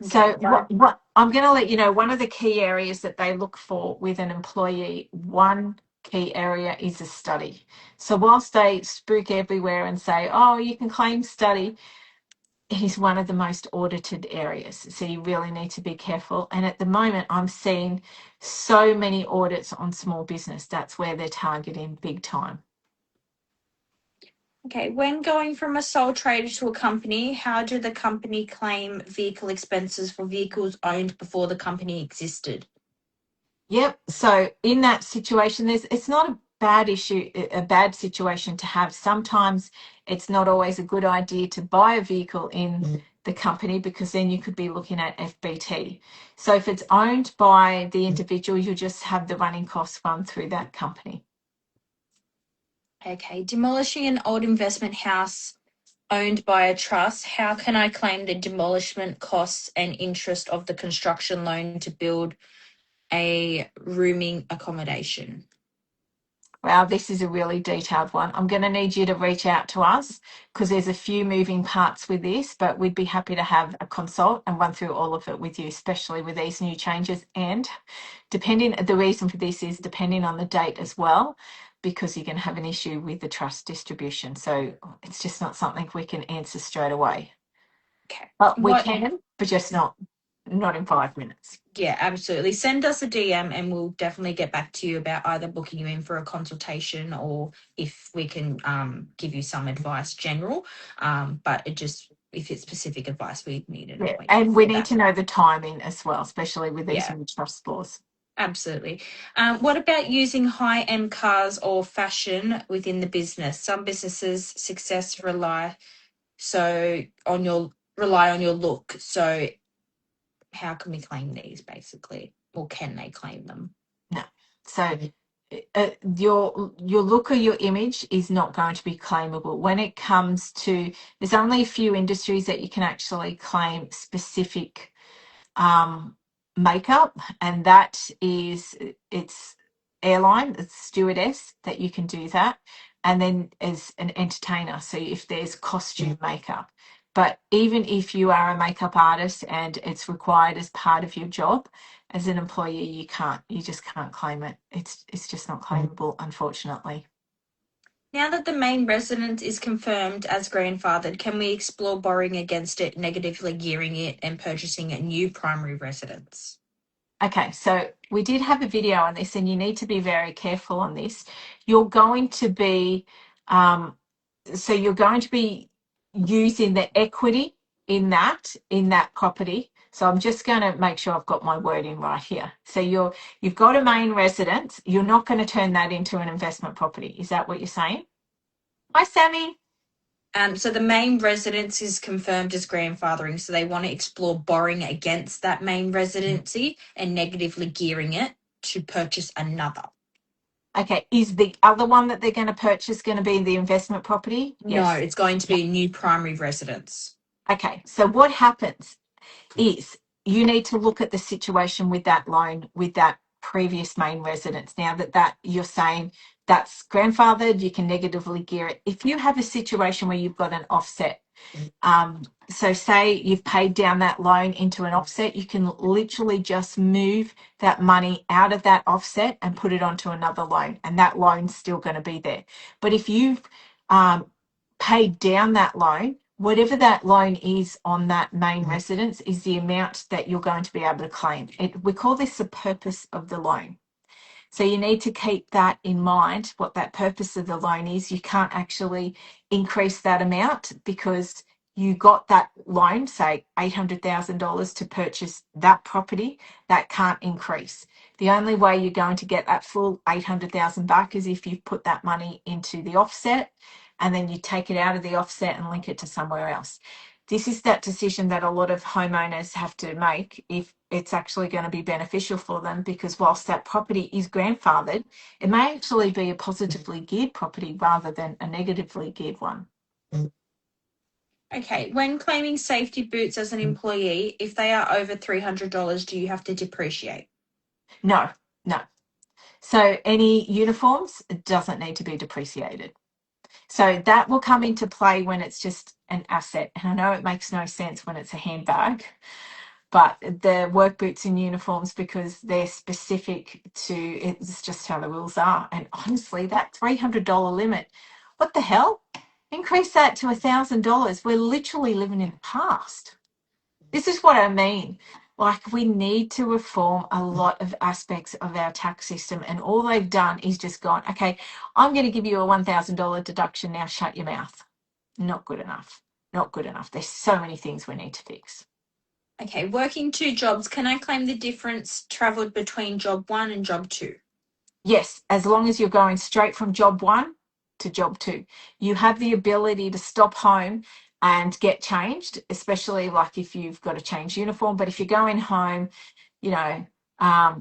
So Okay, what I'm going to let you know, one of the key areas that they look for with an employee, one key area is a study. So whilst they spook everywhere and say, oh, you can claim study, is one of the most audited areas. So you really need to be careful. And at the moment, I'm seeing so many audits on small business. That's where they're targeting big time. Okay, when going from a sole trader to a company, how do the company claim vehicle expenses for vehicles owned before the company existed? Yep. So in that situation, it's not a bad issue, a bad situation to have. Sometimes it's not always a good idea to buy a vehicle in the company because then you could be looking at FBT. So if it's owned by the individual, you just have the running costs run through that company. Okay, demolishing an old investment house owned by a trust, how can I claim the demolishment costs and interest of the construction loan to build a rooming accommodation? Wow, this is a really detailed one. I'm going to need you to reach out to us because there's a few moving parts with this, but we'd be happy to have a consult and run through all of it with you, especially with these new changes. And the reason for this is depending on the date as well, because you're going to have an issue with the trust distribution. So it's just not something we can answer straight away. Okay. But we can, but just not in 5 minutes. Yeah, absolutely. Send us a DM and we'll definitely get back to you about either booking you in for a consultation or if we can give you some advice general. But if it's specific advice, we need an Yeah, appointment. and we for need that. to know the timing as well, especially with these Yeah. new trust laws. Absolutely. What about using high-end cars or fashion within the business? Some businesses' success rely on your look. So how can we claim these basically? Or can they claim them? No. So your look or your image is not going to be claimable. When it comes to, there's only a few industries that you can actually claim specific makeup, and that is it's airline, it's stewardess that you can do that, and then as an entertainer. So if there's costume makeup. But even if you are a makeup artist and it's required as part of your job, as an employee, you just can't claim it. It's just not claimable, unfortunately. Now that the main residence is confirmed as grandfathered, can we explore borrowing against it, negatively gearing it, and purchasing a new primary residence? Okay, so we did have a video on this, and you need to be very careful on this. You're going to be, you're going to be using the equity in that property. So I'm just going to make sure I've got my wording right here. So you've got a main residence. You're not going to turn that into an investment property. Is that what you're saying? Hi, Sammy. So the main residence is confirmed as grandfathering, so they want to explore borrowing against that main residency and negatively gearing it to purchase another. Okay, is the other one that they're going to purchase going to be the investment property? No, it's going to be a new primary residence. Okay, so what happens is you need to look at the situation with that loan, with that previous main residence. Now that you're saying that's grandfathered, you can negatively gear it. If you have a situation where you've got an offset, so say you've paid down that loan into an offset, you can literally just move that money out of that offset and put it onto another loan, and that loan's still going to be there. But if you've paid down that loan, whatever that loan is on that main residence is the amount that you're going to be able to claim. We call this the purpose of the loan. So you need to keep that in mind, what that purpose of the loan is. You can't actually increase that amount because you got that loan, say $800,000 to purchase that property, that can't increase. The only way you're going to get that full 800,000 back is if you put that money into the offset and then you take it out of the offset and link it to somewhere else. This is that decision that a lot of homeowners have to make if it's actually going to be beneficial for them, because whilst that property is grandfathered, it may actually be a positively geared property rather than a negatively geared one. Okay, when claiming safety boots as an employee, if they are over $300, do you have to depreciate? No, no. So any uniforms, it doesn't need to be depreciated. So that will come into play when it's just an asset. And I know it makes no sense when it's a handbag, but the work boots and uniforms, because they're specific to, it's just how the rules are. And honestly, that $300 limit, what the hell? Increase that to $1,000. We're literally living in the past. This is what I mean. Like, we need to reform a lot of aspects of our tax system. And all they've done is just gone, okay, I'm going to give you a $1,000 deduction. Now shut your mouth. Not good enough. Not good enough. There's so many things we need to fix. Okay, working 2 jobs, can I claim the difference traveled between job 1 and job 2? Yes, as long as you're going straight from job 1 to job 2. You have the ability to stop home and get changed, especially like if you've got to change uniform. But if you're going home,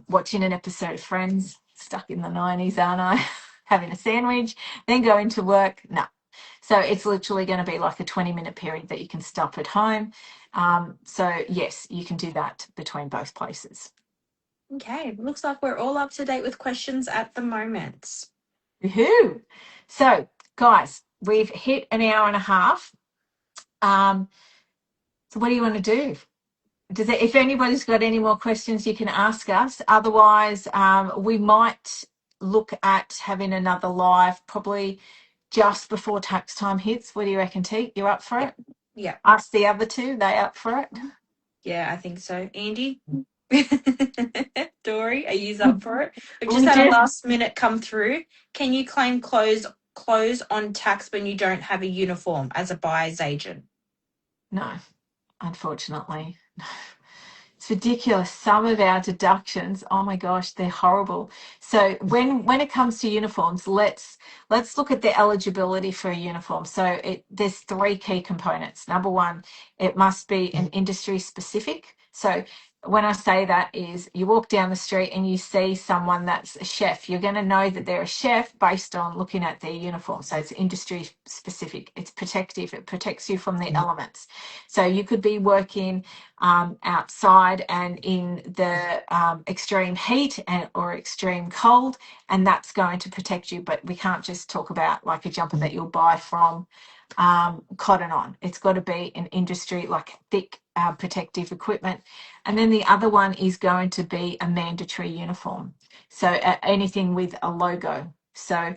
watching an episode of Friends, stuck in the 90s, aren't I? Having a sandwich, then go into work. No. So it's literally going to be like a 20-minute period that you can stop at home. So yes, you can do that between both places. Okay, looks like we're all up to date with questions at the moment. Woohoo! So guys, we've hit an hour and a half. So what do you want to do? If anybody's got any more questions, you can ask us. Otherwise, we might look at having another live probably just before tax time hits. What do you reckon, T? You up for it? Yeah. Ask the other two, they up for it? Yeah, I think so. Andy? Dory, are you up for it? We've just We had a do. last minute come through. Can you claim clothes on tax when you don't have a uniform as a buyer's agent? No, unfortunately. It's ridiculous. Some of our deductions, oh my gosh, they're horrible. So when it comes to uniforms, let's look at the eligibility for a uniform. So there's 3 key components. Number 1, it must be an industry specific. So when I say that is, you walk down the street and you see someone that's a chef, you're going to know that they're a chef based on looking at their uniform. So it's industry specific. It's protective. It protects you from the elements. So you could be working outside and in the extreme heat or extreme cold, and that's going to protect you. But we can't just talk about like a jumper that you'll buy from Cotton On. It's got to be an industry, like thick protective equipment. And then the other one is going to be a mandatory uniform. So anything with a logo. So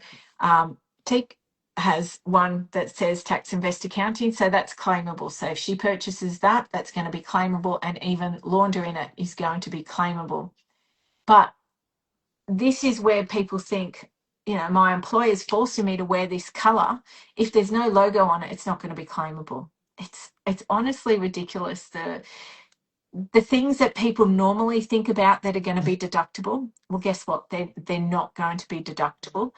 TIC has one that says Tax Invest Accounting, so that's claimable. So if she purchases that, that's going to be claimable, and even laundering it is going to be claimable. But this is where people think, my employer's forcing me to wear this color. If there's no logo on it, it's not going to be claimable. It's honestly ridiculous. The things that people normally think about that are going to be deductible, well, guess what? They're not going to be deductible.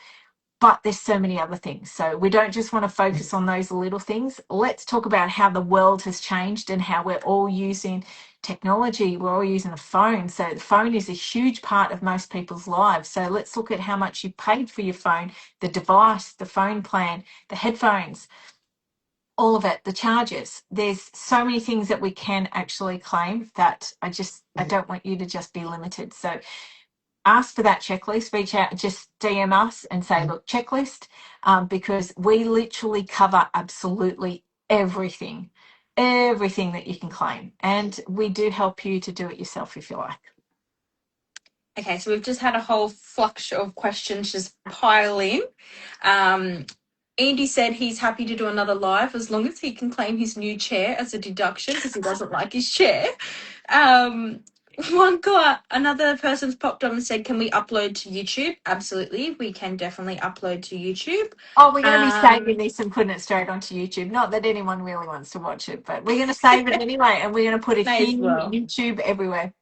But there's so many other things. So we don't just want to focus on those little things. Let's talk about how the world has changed and how we're all using technology. We're all using a phone. So the phone is a huge part of most people's lives. So let's look at how much you paid for your phone, the device, the phone plan, the headphones, all of it, the charges. There's so many things that we can actually claim that I don't want you to just be limited. So ask for that checklist, reach out, just DM us and say, look, checklist, because we literally cover absolutely everything that you can claim. And we do help you to do it yourself if you like. Okay, so we've just had a whole flux of questions just pile in. Andy said he's happy to do another live as long as he can claim his new chair as a deduction because he doesn't like his chair. Another person's popped on and said, can we upload to YouTube? Absolutely. We can definitely upload to YouTube. Oh, we're going to be saving Um, this and putting it straight onto YouTube. Not that anyone really wants to watch it, but we're going to save it anyway, and we're going to put it may here, as well. YouTube, everywhere.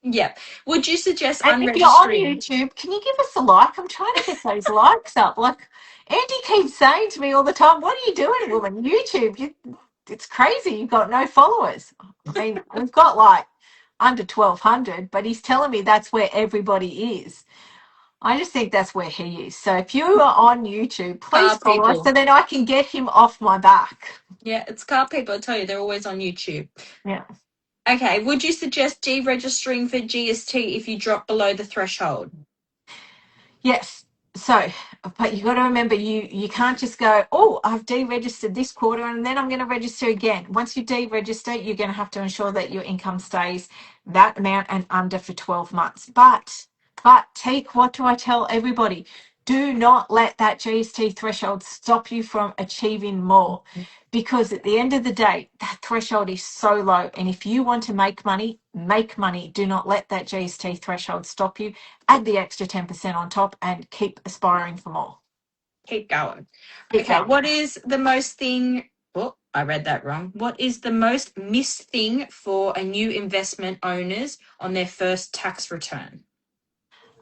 Yeah. Would you suggest And if you're on unregistering? YouTube, can you give us a like? I'm trying to get those likes up. Like Andy keeps saying to me all the time, "What are you doing, woman? YouTube? It's crazy. You've got no followers." I mean, we've got like under 1,200, but he's telling me that's where everybody is. I just think that's where he is. So if you are on YouTube, please Car follow us people. so then I can get him off my back. Yeah, it's car people. I tell you, they're always on YouTube. Yeah. Okay. Would you suggest deregistering for GST if you drop below the threshold? Yes. So, but you got to remember, you can't just go, oh, I've deregistered this quarter and then I'm going to register again. Once you deregister, you're going to have to ensure that your income stays that amount and under for 12 months. But take, what do I tell everybody? Do not let that GST threshold stop you from achieving more, because at the end of the day, that threshold is so low. And if you want to make money, make money. Do not let that GST threshold stop you. Add the extra 10% on top and keep aspiring for more. Keep going. Keep Okay. going. What is the most thing? Oh, I read that wrong. What is the most missed thing for a new investment owners on their first tax return?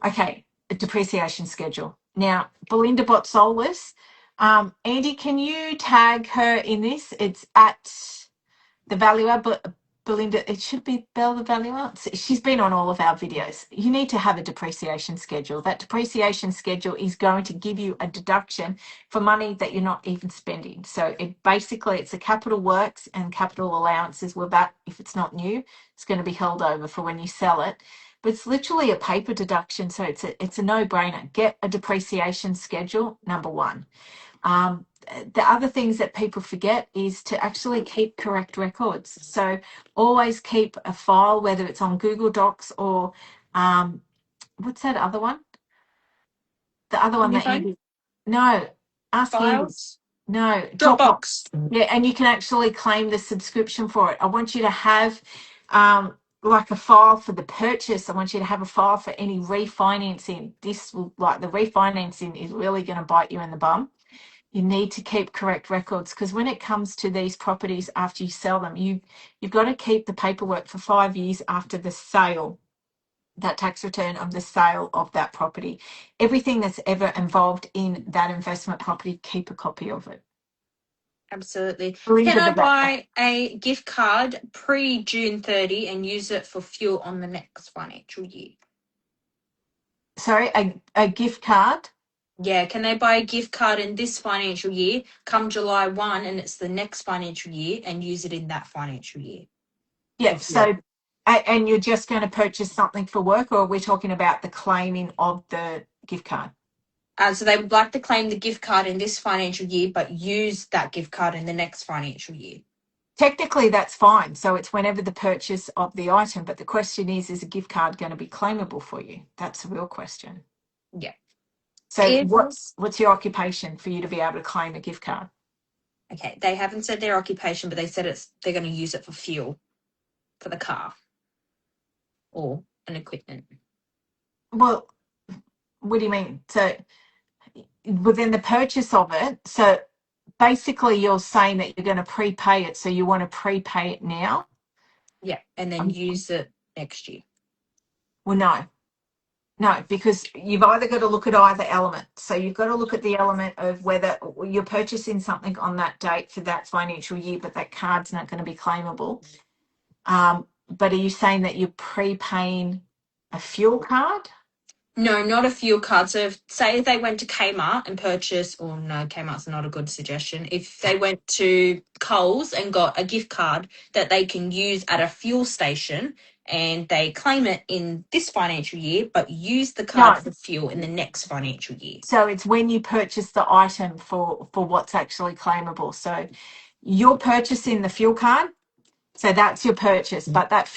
Okay, a depreciation schedule. Now, Belinda Botsolis, Andy, can you tag her in this? It's at the Valuer, but Belinda, it should be Belle the Valuer. She's been on all of our videos. You need to have a depreciation schedule. That depreciation schedule is going to give you a deduction for money that you're not even spending. So it's a capital works and capital allowances where that, if it's not new, it's going to be held over for when you sell it. But it's literally a paper deduction, so it's a no-brainer. Get a depreciation schedule, number one. The other things that people forget is to actually keep correct records. So always keep a file, whether it's on Google Docs or what's that other one? The other On one your that phone? Andy. No, ask Andy. Files? No, Dropbox. Dropbox. Yeah, and you can actually claim the subscription for it. I want you to have like a file for the purchase. I want you to have a file for any refinancing. The refinancing is really going to bite you in the bum. You need to keep correct records, because when it comes to these properties after you sell them, you've got to keep the paperwork for 5 years after the sale, that tax return of the sale of that property. Everything that's ever involved in that investment property, keep a copy of it. Absolutely. Can Belinda I the Vet. buy a gift card pre June 30 and use it for fuel on the next financial year? Sorry, a gift card. Yeah, can they buy a gift card in this financial year, come July 1, and it's the next financial year, and use it in that financial year for Yeah, fuel? so and you're just going to purchase something for work, or are we talking about the claiming of the gift card? So they would like to claim the gift card in this financial year, but use that gift card in the next financial year. Technically, that's fine. So it's whenever the purchase of the item. But the question is a gift card going to be claimable for you? That's the real question. Yeah. So If what's your occupation for you to be able to claim a gift card? Okay, they haven't said their occupation, but they said they're going to use it for fuel for the car or an equipment. Well, what do you mean? So within the purchase of it, so basically you're saying that you're going to prepay it. So you want to prepay it now? Yeah, and then use it next year. Well, no. No, because you've either got to look at either element. So you've got to look at the element of whether you're purchasing something on that date for that financial year, but that card's not going to be claimable. But are you saying that you're prepaying a fuel card? No, not a fuel card. So say they went to Kmart and purchased, or no, Kmart's not a good suggestion. If they went to Coles and got a gift card that they can use at a fuel station and they claim it in this financial year, but use the card No. for fuel in the next financial year. So it's when you purchase the item for what's actually claimable. So you're purchasing the fuel card. So that's your purchase, but that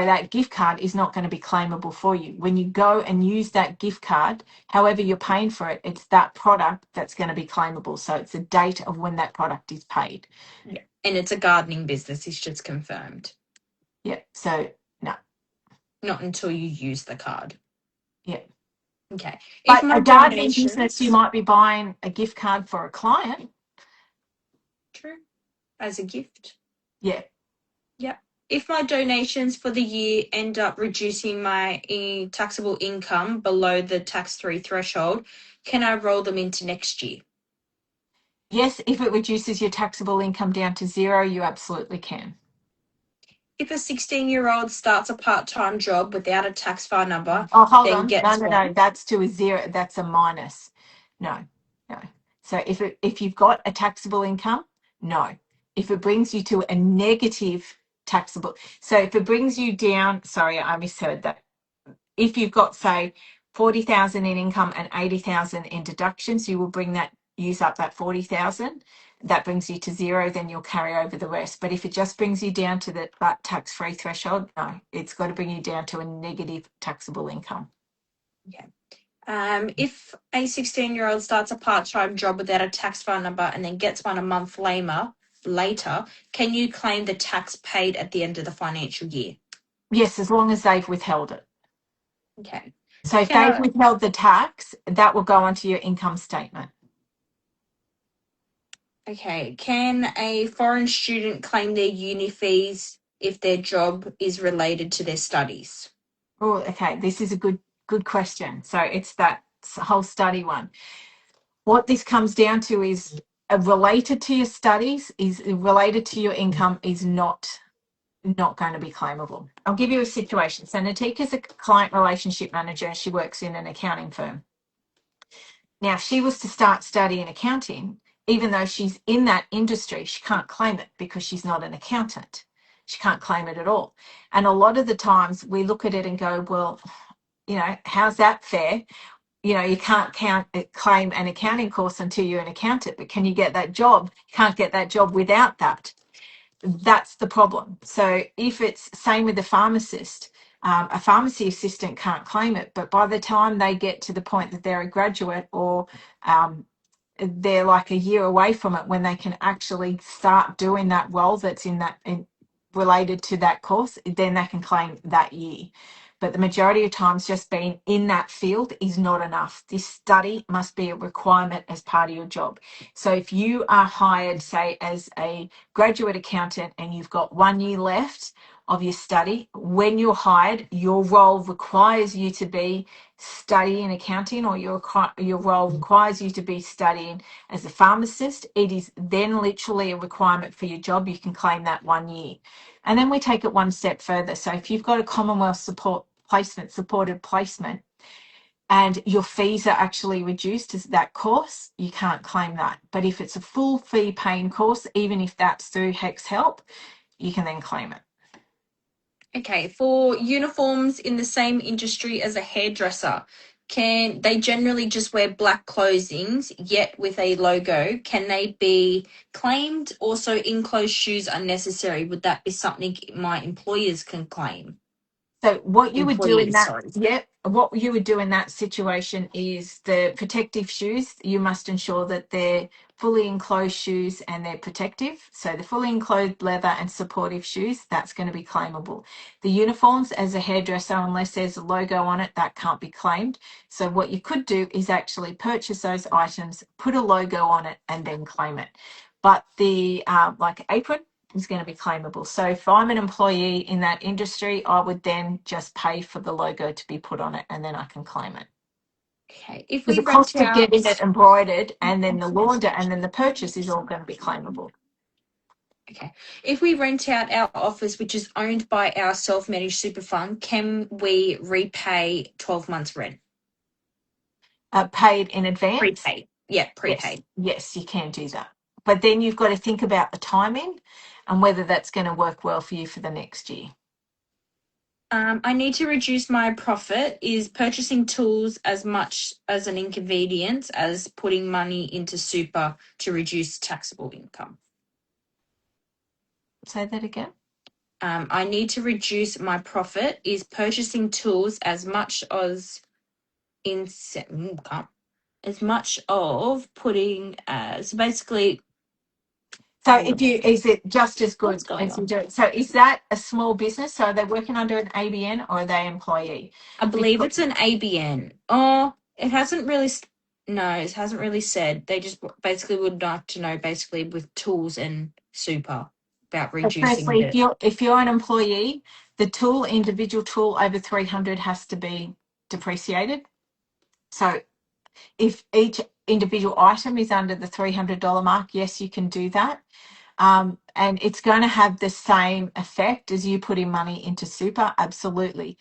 that gift card is not going to be claimable for you. When you go and use that gift card, however you're paying for it, it's that product that's going to be claimable. So it's the date of when that product is paid. Yeah. And it's a gardening business, it's just confirmed. Yeah. So no. not until you use the card. Yeah. Okay. If But my a gardening business, you donations, might be buying a gift card for a client. true, as a gift. Yeah. Yep. If my donations for the year end up reducing my taxable income below the tax-free threshold, can I roll them into next year? Yes, if it reduces your taxable income down to 0, you absolutely can. If a 16-year-old starts a part-time job without a tax file number, Oh, hold then on. No, gets no, no. one. That's to a 0. That's a minus. No, no. So if you've got a taxable income, no. If it brings you to a negative taxable, so if it brings you down, sorry, I misheard that. If you've got, say, 40,000 in income and 80,000 in deductions, you will use up that 40,000. That brings you to 0, then you'll carry over the rest. But if it just brings you down to that tax-free threshold, no, it's got to bring you down to a negative taxable income. Yeah. If a 16-year-old starts a part-time job without a tax file number and then gets one a month later, can you claim the tax paid at the end of the financial year? Yes, as long as they've withheld it. Okay. So if Can they've I, withheld the tax, that will go onto your income statement. okay. Can a foreign student claim their uni fees if their job is related to their studies? Oh, okay. This is a good question. So it's that whole study one. What this comes down to is related to your studies, is related to your income, is not going to be claimable. I'll give you a situation. So Natika's a client relationship manager. She works in an accounting firm. Now, if she was to start studying accounting, even though she's in that industry, she can't claim it because she's not an accountant. She can't claim it at all. And a lot of the times we look at it and go, well, how's that fair? You can't claim an accounting course until you're an accountant, but can you get that job? You can't get that job without that. That's the problem. So if it's same with the pharmacist, a pharmacy assistant can't claim it, but by the time they get to the point that they're a graduate or they're like a year away from it when they can actually start doing that role that's related to that course, then they can claim that year. But the majority of times just being in that field is not enough. This study must be a requirement as part of your job. So if you are hired, say, as a graduate accountant and you've got 1 year left of your study, when you're hired, your role requires you to be studying accounting, or your role requires you to be studying as a pharmacist. It is then literally a requirement for your job. You can claim that 1 year. And then we take it one step further. So if you've got a Commonwealth supported placement, and your fees are actually reduced as that course, you can't claim that. But if it's a full fee paying course, even if that's through HECS Help, you can then claim it. Okay, for uniforms in the same industry as a hairdresser, can they generally just wear black clothings yet with a logo? Can they be claimed? Also, enclosed shoes are necessary. Would that be something my employers can claim? So what you would do in Employees, that, sorry. what you would do in that situation is the protective shoes. You must ensure that they're fully enclosed shoes and they're protective. So the fully enclosed leather and supportive shoes, that's going to be claimable. The uniforms as a hairdresser, unless there's a logo on it, that can't be claimed. So what you could do is actually purchase those items, put a logo on it, and then claim it. But the like apron is going to be claimable. So if I'm an employee in that industry, I would then just pay for the logo to be put on it, and then I can claim it. Okay, if Because we the rent cost of out, getting it embroidered and then the launder and then the purchase is all going to be claimable. okay, if we rent out our office, which is owned by our self-managed super fund, can we repay 12 months rent? Paid in advance? Prepaid. Yeah, Yes, prepaid. yes, you can do that. But then you've got to think about the timing and whether that's going to work well for you for the next year. I need to reduce my profit. Is purchasing tools as much as an inconvenience as putting money into super to reduce taxable income? Say that again. I need to reduce my profit. Is purchasing tools as much as as much of putting so basically So is it just as good What's going as you on? do it? So is that a small business? So are they working under an ABN or are they employee? I believe it's an ABN. Oh, it hasn't really. No, it hasn't really said. They just basically would like to know, basically with tools and super, about So reducing firstly, the. if you're an employee, the individual tool over 300 has to be depreciated. So if each individual item is under the $300 mark, yes, you can do that. And it's going to have the same effect as you putting money into super, absolutely.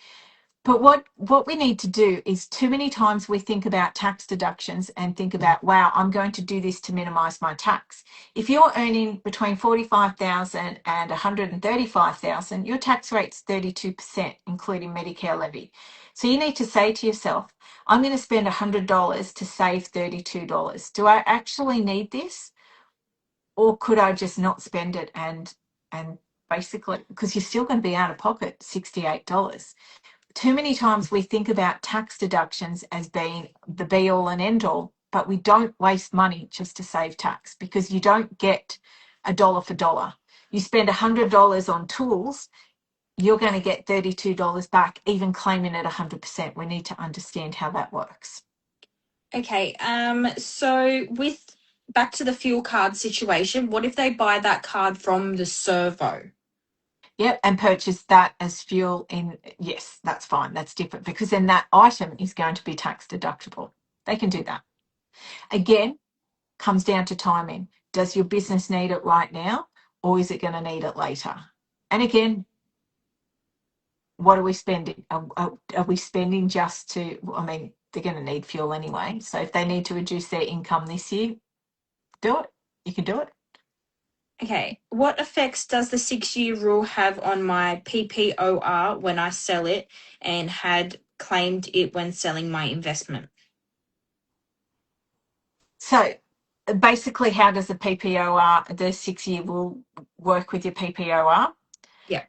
But what we need to do is too many times we think about tax deductions and think about, wow, I'm going to do this to minimize my tax. If you're earning between 45,000 and 135,000, your tax rate's 32%, including Medicare levy. So you need to say to yourself, I'm going to spend $100 to save $32. Do I actually need this? Or could I just not spend it and basically, because you're still going to be out of pocket $68. Too many times we think about tax deductions as being the be all and end all, but we don't waste money just to save tax because you don't get a dollar for dollar. You spend $100 on tools, you're going to get $32 back, even claiming it 100%. We need to understand how that works. Okay. So with back to the fuel card situation, what if they buy that card from the servo? Yep, and purchase that as fuel in, yes, that's fine. That's different because then that item is going to be tax deductible. They can do that. Again, comes down to timing. Does your business need it right now or is it going to need it later? And again, what are we spending? Are we spending just to, I mean, they're going to need fuel anyway. So if they need to reduce their income this year, do it. You can do it. Okay. What effects does the 6-year rule have on my PPOR when I sell it and had claimed it when selling my investment? So basically, how does the PPOR, the 6-year rule work with your PPOR? Yeah.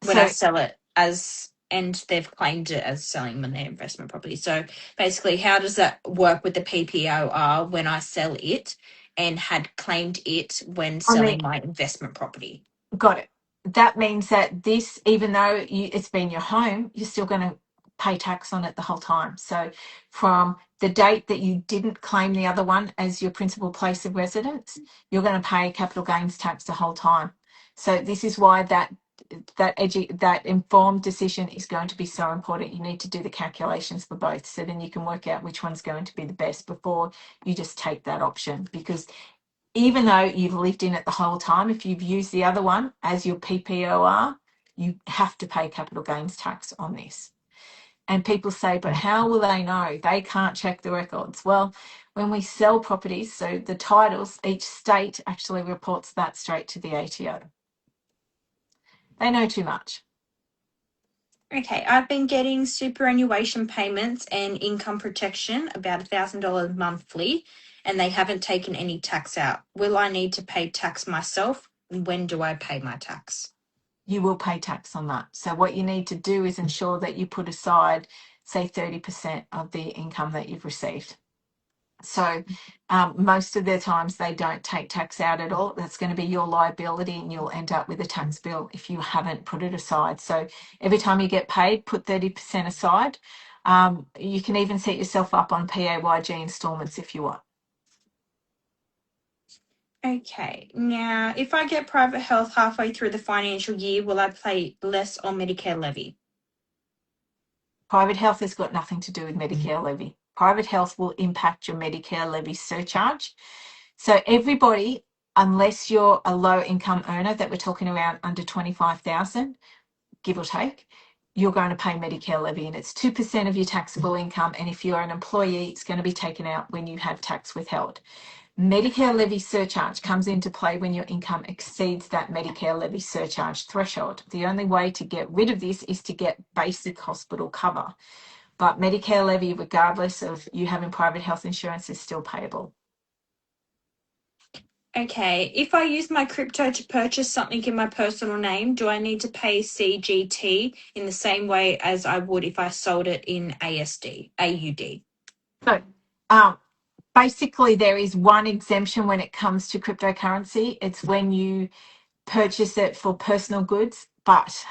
When I So sell it as and they've claimed it as selling their investment property. So basically, how does that work with the PPOR when I sell it and had claimed it when I mean, selling my investment property? got it. That means that this, even though it's been your home, you're still going to pay tax on it the whole time. So from the date that you didn't claim the other one as your principal place of residence, you're going to pay capital gains tax the whole time. So this is why that informed decision is going to be so important. You need to do the calculations for both, so then you can work out which one's going to be the best before you just take that option. Because even though you've lived in it the whole time, if you've used the other one as your PPOR, you have to pay capital gains tax on this. And people say, but how will they know? They can't check the records. Well, when we sell properties, so the titles, each state actually reports that straight to the ATO. They know too much. Okay, I've been getting superannuation payments and income protection, about $1,000 monthly, and they haven't taken any tax out. Will I need to pay tax myself? And when do I pay my tax? You will pay tax on that. So what you need to do is ensure that you put aside, say, 30% of the income that you've received. So most of the times they don't take tax out at all. That's going to be your liability and you'll end up with a tax bill if you haven't put it aside. So every time you get paid, put 30% aside. You can even set yourself up on PAYG installments if you want. Okay, now if I get private health halfway through the financial year, will I pay less on Medicare levy? Private health has got nothing to do with Medicare levy. Private health will impact your Medicare levy surcharge. So everybody, unless you're a low income earner that we're talking around under 25,000, give or take, you're going to pay Medicare levy and it's 2% of your taxable income. And if you're an employee, it's going to be taken out when you have tax withheld. Medicare levy surcharge comes into play when your income exceeds that Medicare levy surcharge threshold. The only way to get rid of this is to get basic hospital cover. But Medicare levy, regardless of you having private health insurance, is still payable. Okay, if I use my crypto to purchase something in my personal name, do I need to pay CGT in the same way as I would if I sold it in AUD? So um, basically there is one exemption when it comes to cryptocurrency. It's when you purchase it for personal goods, but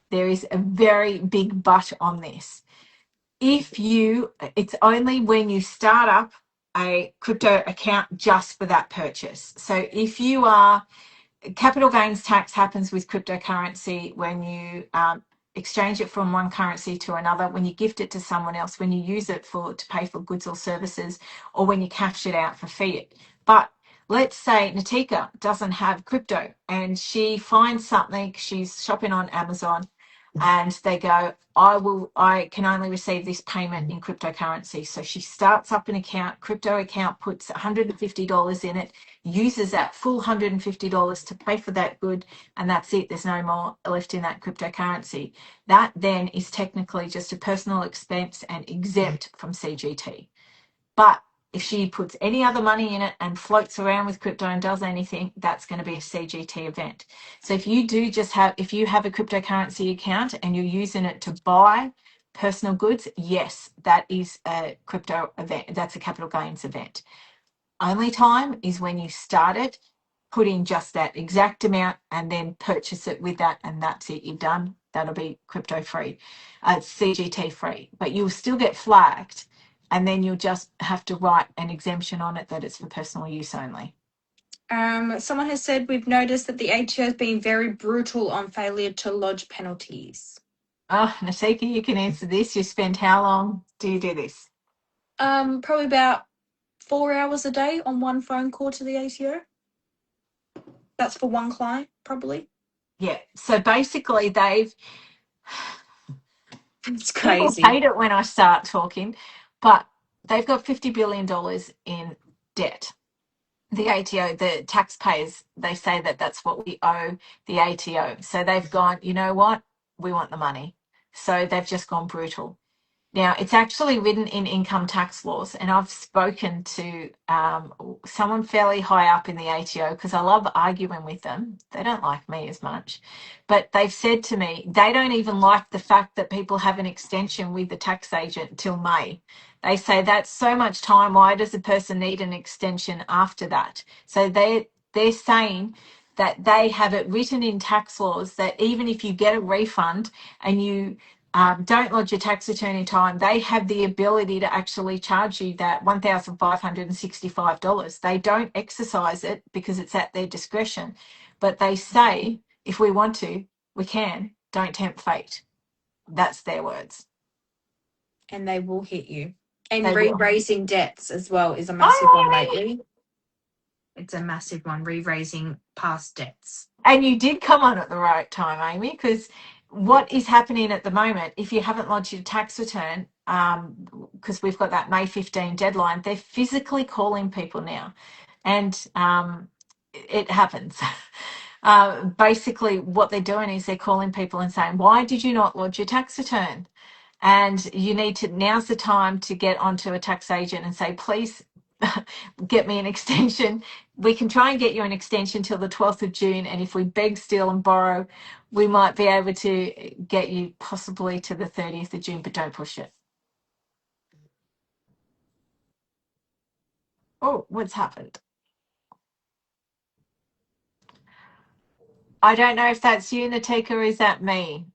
there is a very big but on this. It's only when you start up a crypto account just for that purchase. So if you are, capital gains tax happens with cryptocurrency when you exchange it from one currency to another, when you gift it to someone else, when you use it to pay for goods or services, or when you cash it out for fiat. But let's say Natika doesn't have crypto and she finds something, she's shopping on Amazon, and they go, I can only receive this payment in cryptocurrency. So she starts up an account, crypto account, puts $150 in it, uses that full $150 to pay for that good, and that's it. There's no more left in that cryptocurrency. That then is technically just a personal expense and exempt from CGT. But if she puts any other money in it and floats around with crypto and does anything, that's going to be a CGT event. So if you have a cryptocurrency account and you're using it to buy personal goods, yes, that is a crypto event. That's a capital gains event. Only time is when you start it, put in just that exact amount and then purchase it with that, and that's it. You're done. That'll be crypto free, CGT free, but you'll still get flagged, and then you'll just have to write an exemption on it that it's for personal use only. Someone has said we've noticed that the ATO has been very brutal on failure to lodge penalties. Oh, Natika, you can answer this. You spend how long do you do this? Probably about 4 hours a day on one phone call to the ATO. That's for one client, probably. Yeah. So basically, It's people crazy. hate it when I start talking, but they've got $50 billion in debt. The ATO, the taxpayers, they say that that's what we owe the ATO. So they've gone, you know what? We want the money. So they've just gone brutal. Now, it's actually written in income tax laws, and I've spoken to someone fairly high up in the ATO because I love arguing with them. They don't like me as much, but they've said to me they don't even like the fact that people have an extension with the tax agent till May. They say that's so much time. Why does a person need an extension after that? So they're saying that they have it written in tax laws that even if you get a refund and you don't lodge your tax return in time, they have the ability to actually charge you that $1,565. They don't exercise it because it's at their discretion, but they say if we want to, we can. Don't tempt fate. That's their words. And they will hit you. And They will. re-raising debts as well is a massive Oh, one lately. It's a massive one, re-raising past debts. and you did come on at the right time, Amy, because what is happening at the moment, if you haven't lodged your tax return, because we've got that May 15 deadline, they're physically calling people now. And it happens. Basically, what they're doing is they're calling people and saying, why did you not lodge your tax return? And you need to, now's the time to get onto a tax agent and say, please get me an extension. We can try and get you an extension till the 12th of June. And if we beg, steal, and borrow, we might be able to get you possibly to the 30th of June, but don't push it. Oh, what's happened? I don't know if that's you, Natika, or is that me?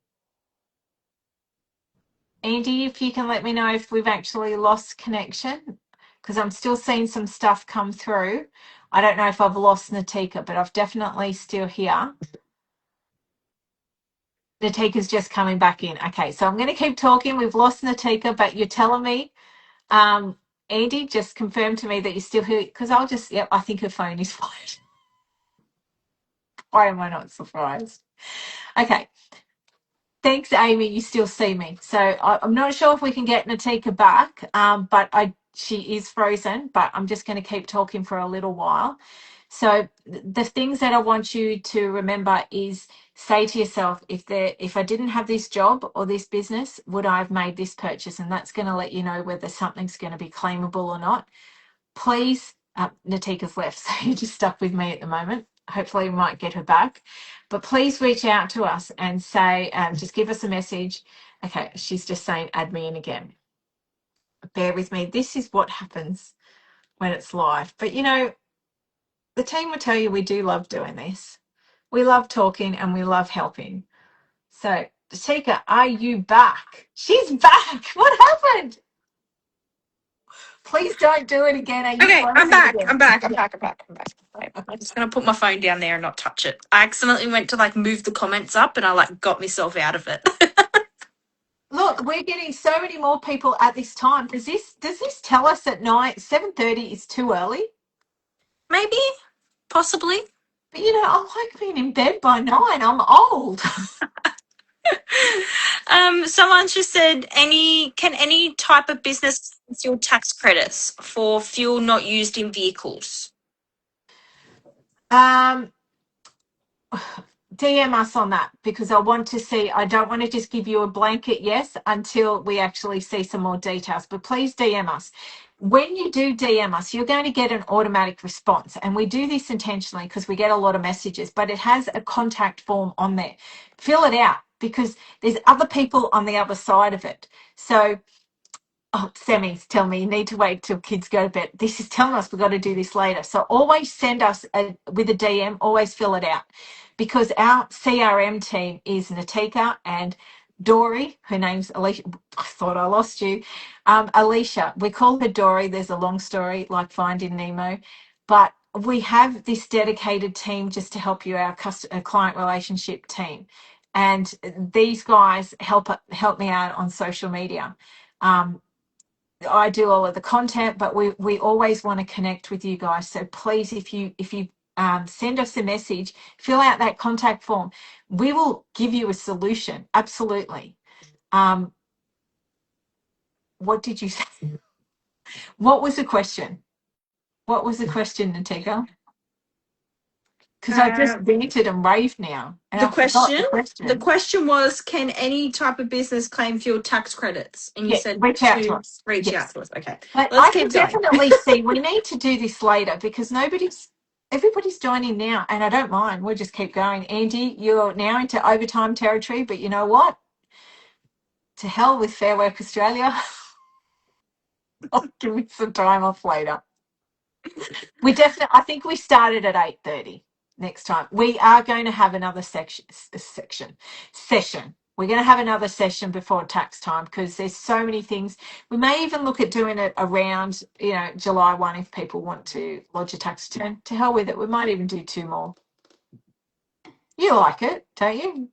Andy, if you can let me know if we've actually lost connection, because I'm still seeing some stuff come through. I don't know if I've lost Natika, but I've definitely still here. Natika's just coming back in. Okay, so I'm going to keep talking. We've lost Natika, but you're telling me, Andy, just confirm to me that you're still here, because I think her phone is fine. Why am I not surprised? Okay. Thanks, Amy. You still see me. So I'm not sure if we can get Natika back, but she is frozen, but I'm just going to keep talking for a little while. So the things that I want you to remember is say to yourself, if I didn't have this job or this business, would I have made this purchase? And that's going to let you know whether something's going to be claimable or not. Please, Natika's left, so you're just stuck with me at the moment. Hopefully we might get her back. But please reach out to us and say, just give us a message. Okay, she's just saying add me in again. Bear with me. This is what happens when it's live. But, you know, the team will tell you we do love doing this. We love talking and we love helping. So, Tika, are you back? She's back. What happened? Please don't do it again. Are you Okay, I'm frozen back. again? I'm back. I'm back. I'm back. I'm back. Right, I'm just gonna put my phone down there and not touch it. I accidentally went to like move the comments up, and I like got myself out of it. Look, we're getting so many more people at this time. Does this tell us at night 7:30 is too early? Maybe, possibly. But you know, I like being in bed by 9. I'm old. Someone just said, can any type of business conceal tax credits for fuel not used in vehicles? DM us on that because I want to see. I don't want to just give you a blanket yes until we actually see some more details. But please DM us. When you do DM us, you're going to get an automatic response. And we do this intentionally because we get a lot of messages, but it has a contact form on there. Fill it out because there's other people on the other side of it. So, oh, Sammy's telling me you need to wait till kids go to bed. This is telling us we've got to do this later. So always send us with a DM, always fill it out because our CRM team is Natika and Dory, her name's Alicia. I thought I lost you. Alicia, we call her Dory. There's a long story like Finding Nemo, but we have this dedicated team just to help you, our client relationship team. And these guys help me out on social media. I do all of the content, but we always want to connect with you guys. So please, if you send us a message, fill out that contact form. We will give you a solution. Absolutely. What did you say? What was the question? What was the question, Natika? Because I just vented and raved now, and I forgot the question. The question was, can any type of business claim fuel tax credits? And you Yeah, said reach out to to us. reach Yes. out to us. Okay, But let's I can keep going. definitely see we need to do this later because everybody's joining now, and I don't mind. We'll just keep going. Andy, you're now into overtime territory, but you know what? To hell with Fair Work Australia. I'll give me some time off later. I think we started at 8:30 next time. We are going to have another session. We're going to have another session before tax time because there's so many things. We may even look at doing it around, July 1 if people want to lodge a tax return. To hell with it. We might even do 2 more. You like it, don't you?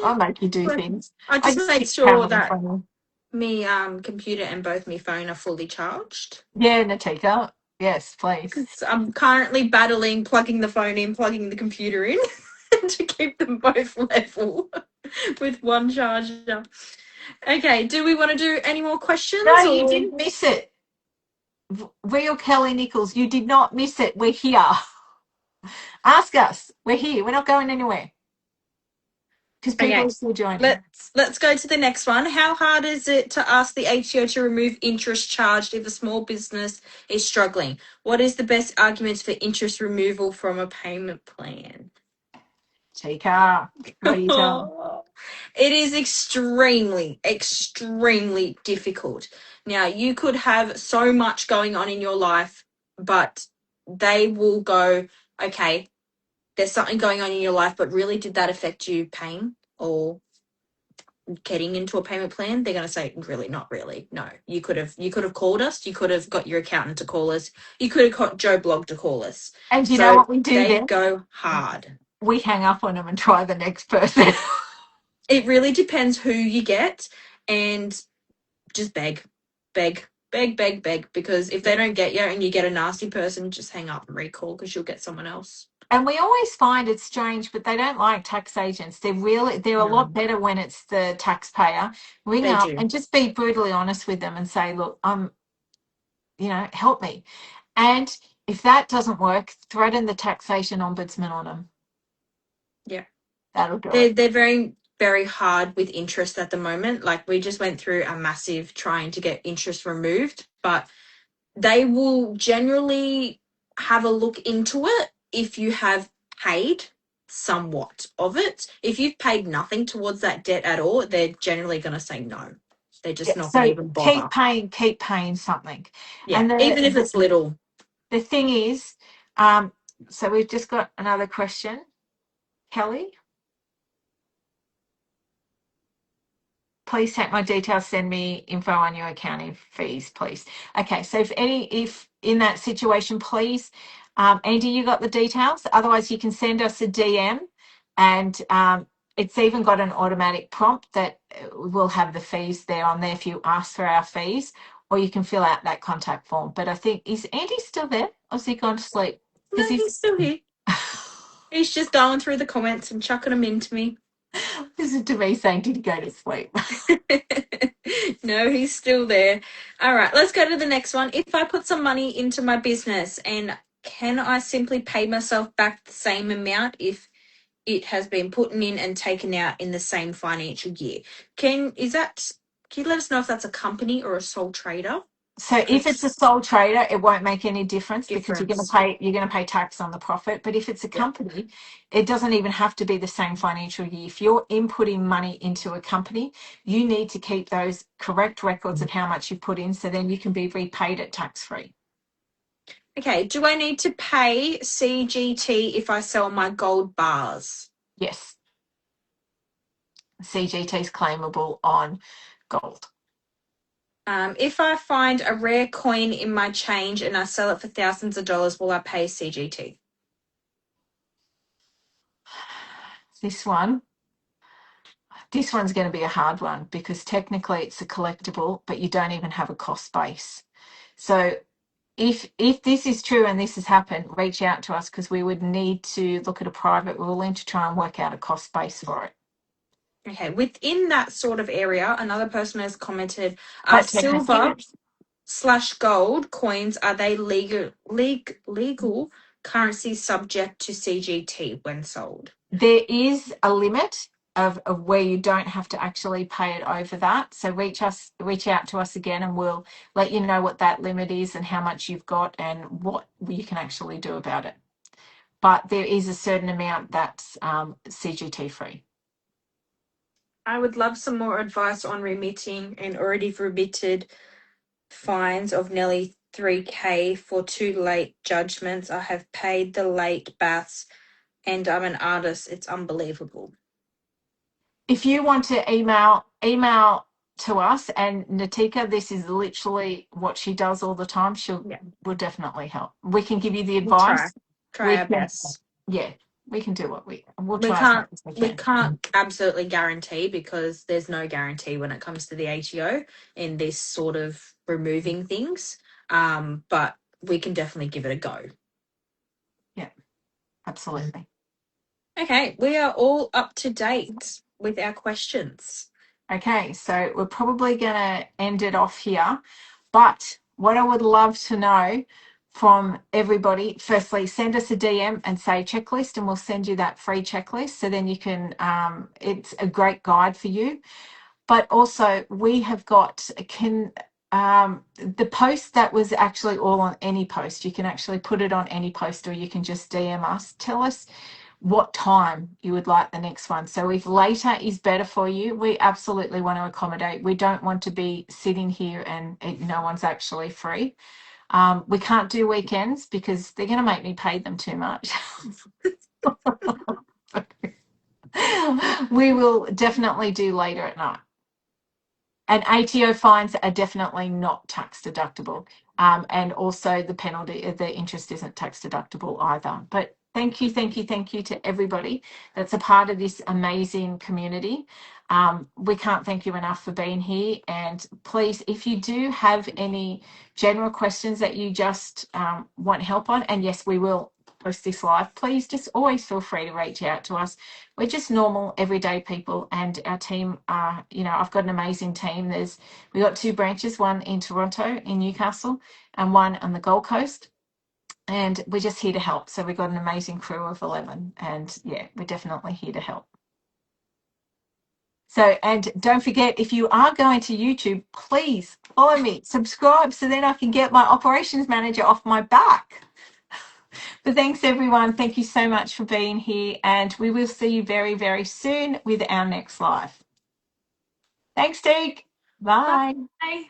I'll make you do things. I just make think sure having that fun. me computer and both my phone are fully charged. Yeah, Natika. Yes, please. Because I'm currently battling plugging the phone in, plugging the computer in to keep them both level with one charger. Okay, do we want to do any more questions? No, you didn't miss it. Real Kelly Nichols, you did not miss it. We're here. Ask us. We're here. We're not going anywhere. Because people Okay, are still joining. let's go to the next one. How hard is it to ask the ATO to remove interest charged if a small business is struggling? What is the best arguments for interest removal from a payment plan? Tika, what are you doing? It is extremely, extremely difficult. Now, you could have so much going on in your life, but they will go, okay, there's something going on in your life, but really did that affect you paying or getting into a payment plan? They're going to say, really, not really. No, you could have called us. You could have got your accountant to call us. You could have got Joe Blog to call us. And you know what we do they then? go hard. We hang up on them and try the next person. It really depends who you get, and just beg, because if they don't get you and you get a nasty person, just hang up and recall because you'll get someone else. And we always find it's strange, but they don't like tax agents. They're a lot better when it's the taxpayer. Ring up and just be brutally honest with them and say, look, help me. And if that doesn't work, threaten the taxation ombudsman on them. Yeah. That'll do it. They're very, very hard with interest at the moment. Like, we just went through a massive trying to get interest removed, but they will generally have a look into it if you have paid somewhat of it. If you've paid nothing towards that debt at all, they're generally going to say no. They're just not going to even bother. Keep paying something. Yeah, And even if it's little. the thing is, so we've just got another question. Kelly, please take my details, send me info on your accounting fees, please. Okay, so if in that situation, please, Andy, you got the details? Otherwise, you can send us a DM, and it's even got an automatic prompt that will have the fees there on there if you ask for our fees, or you can fill out that contact form. But I think, is Andy still there, or has he gone to sleep? No, he's still here. He's just going through the comments and chucking them into me. This is to me saying, did he go to sleep? No, he's still there. All right, let's go to the next one. If I put some money into my business, and can I simply pay myself back the same amount if it has been put in and taken out in the same financial year? Can you let us know if that's a company or a sole trader? So if it's a sole trader, it won't make any difference because you're Difference. going to pay tax on the profit. But if it's a Yeah. company, it doesn't even have to be the same financial year. If you're inputting money into a company, you need to keep those correct records of how much you put in, so then you can be repaid at tax free. Okay, do I need to pay CGT if I sell my gold bars? Yes, CGT is claimable on gold. If I find a rare coin in my change and I sell it for thousands of dollars, will I pay CGT? This one's going to be a hard one because technically it's a collectible, but you don't even have a cost base. So if this is true and this has happened, reach out to us because we would need to look at a private ruling to try and work out a cost base for it. Okay, within that sort of area, another person has commented, But silver/gold coins, are they legal currency subject to CGT when sold? there is a limit of where you don't have to actually pay it over that. So reach out to us again and we'll let you know what that limit is and how much you've got and what you can actually do about it. But there is a certain amount that's CGT free. I would love some more advice on remitting and already remitted fines of nearly 3K for 2 late judgments. I have paid the late baths and I'm an artist. It's unbelievable. If you want to email to us, and Natika, this is literally what she does all the time. Will definitely help. We can give you the advice. Try our best. Yeah, we can do what we'll We try as much as we can. can't absolutely guarantee because there's no guarantee when it comes to the ATO in this sort of removing things. But we can definitely give it a go. Yeah, absolutely. Okay, we are all up to date with our questions. Okay, so we're probably going to end it off here. But what I would love to know from everybody, firstly, send us a DM and say checklist, and we'll send you that free checklist. So then you can, it's a great guide for you. But also, we have got, the post that was actually all on any post, you can actually put it on any post or you can just DM us. Tell us what time you would like the next one. So if later is better for you, we absolutely want to accommodate. We don't want to be sitting here and no one's actually free. We can't do weekends because they're going to make me pay them too much. We will definitely do later at night. And ATO fines are definitely not tax deductible. And also the penalty, the interest isn't tax deductible either. But thank you to everybody that's a part of this amazing community. We can't thank you enough for being here. And please, if you do have any general questions that you just want help on, and yes, we will post this live, please just always feel free to reach out to us. We're just normal, everyday people, and our team are, I've got an amazing team. We got 2 branches, one in Toronto, in Newcastle, and one on the Gold Coast. And we're just here to help. So we've got an amazing crew of 11, and yeah, we're definitely here to help. So, and don't forget, if you are going to YouTube, please follow me, subscribe, so then I can get my operations manager off my back. But thanks, everyone. Thank you so much for being here. And we will see you very, very soon with our next live. Thanks, Teague. Bye. Bye.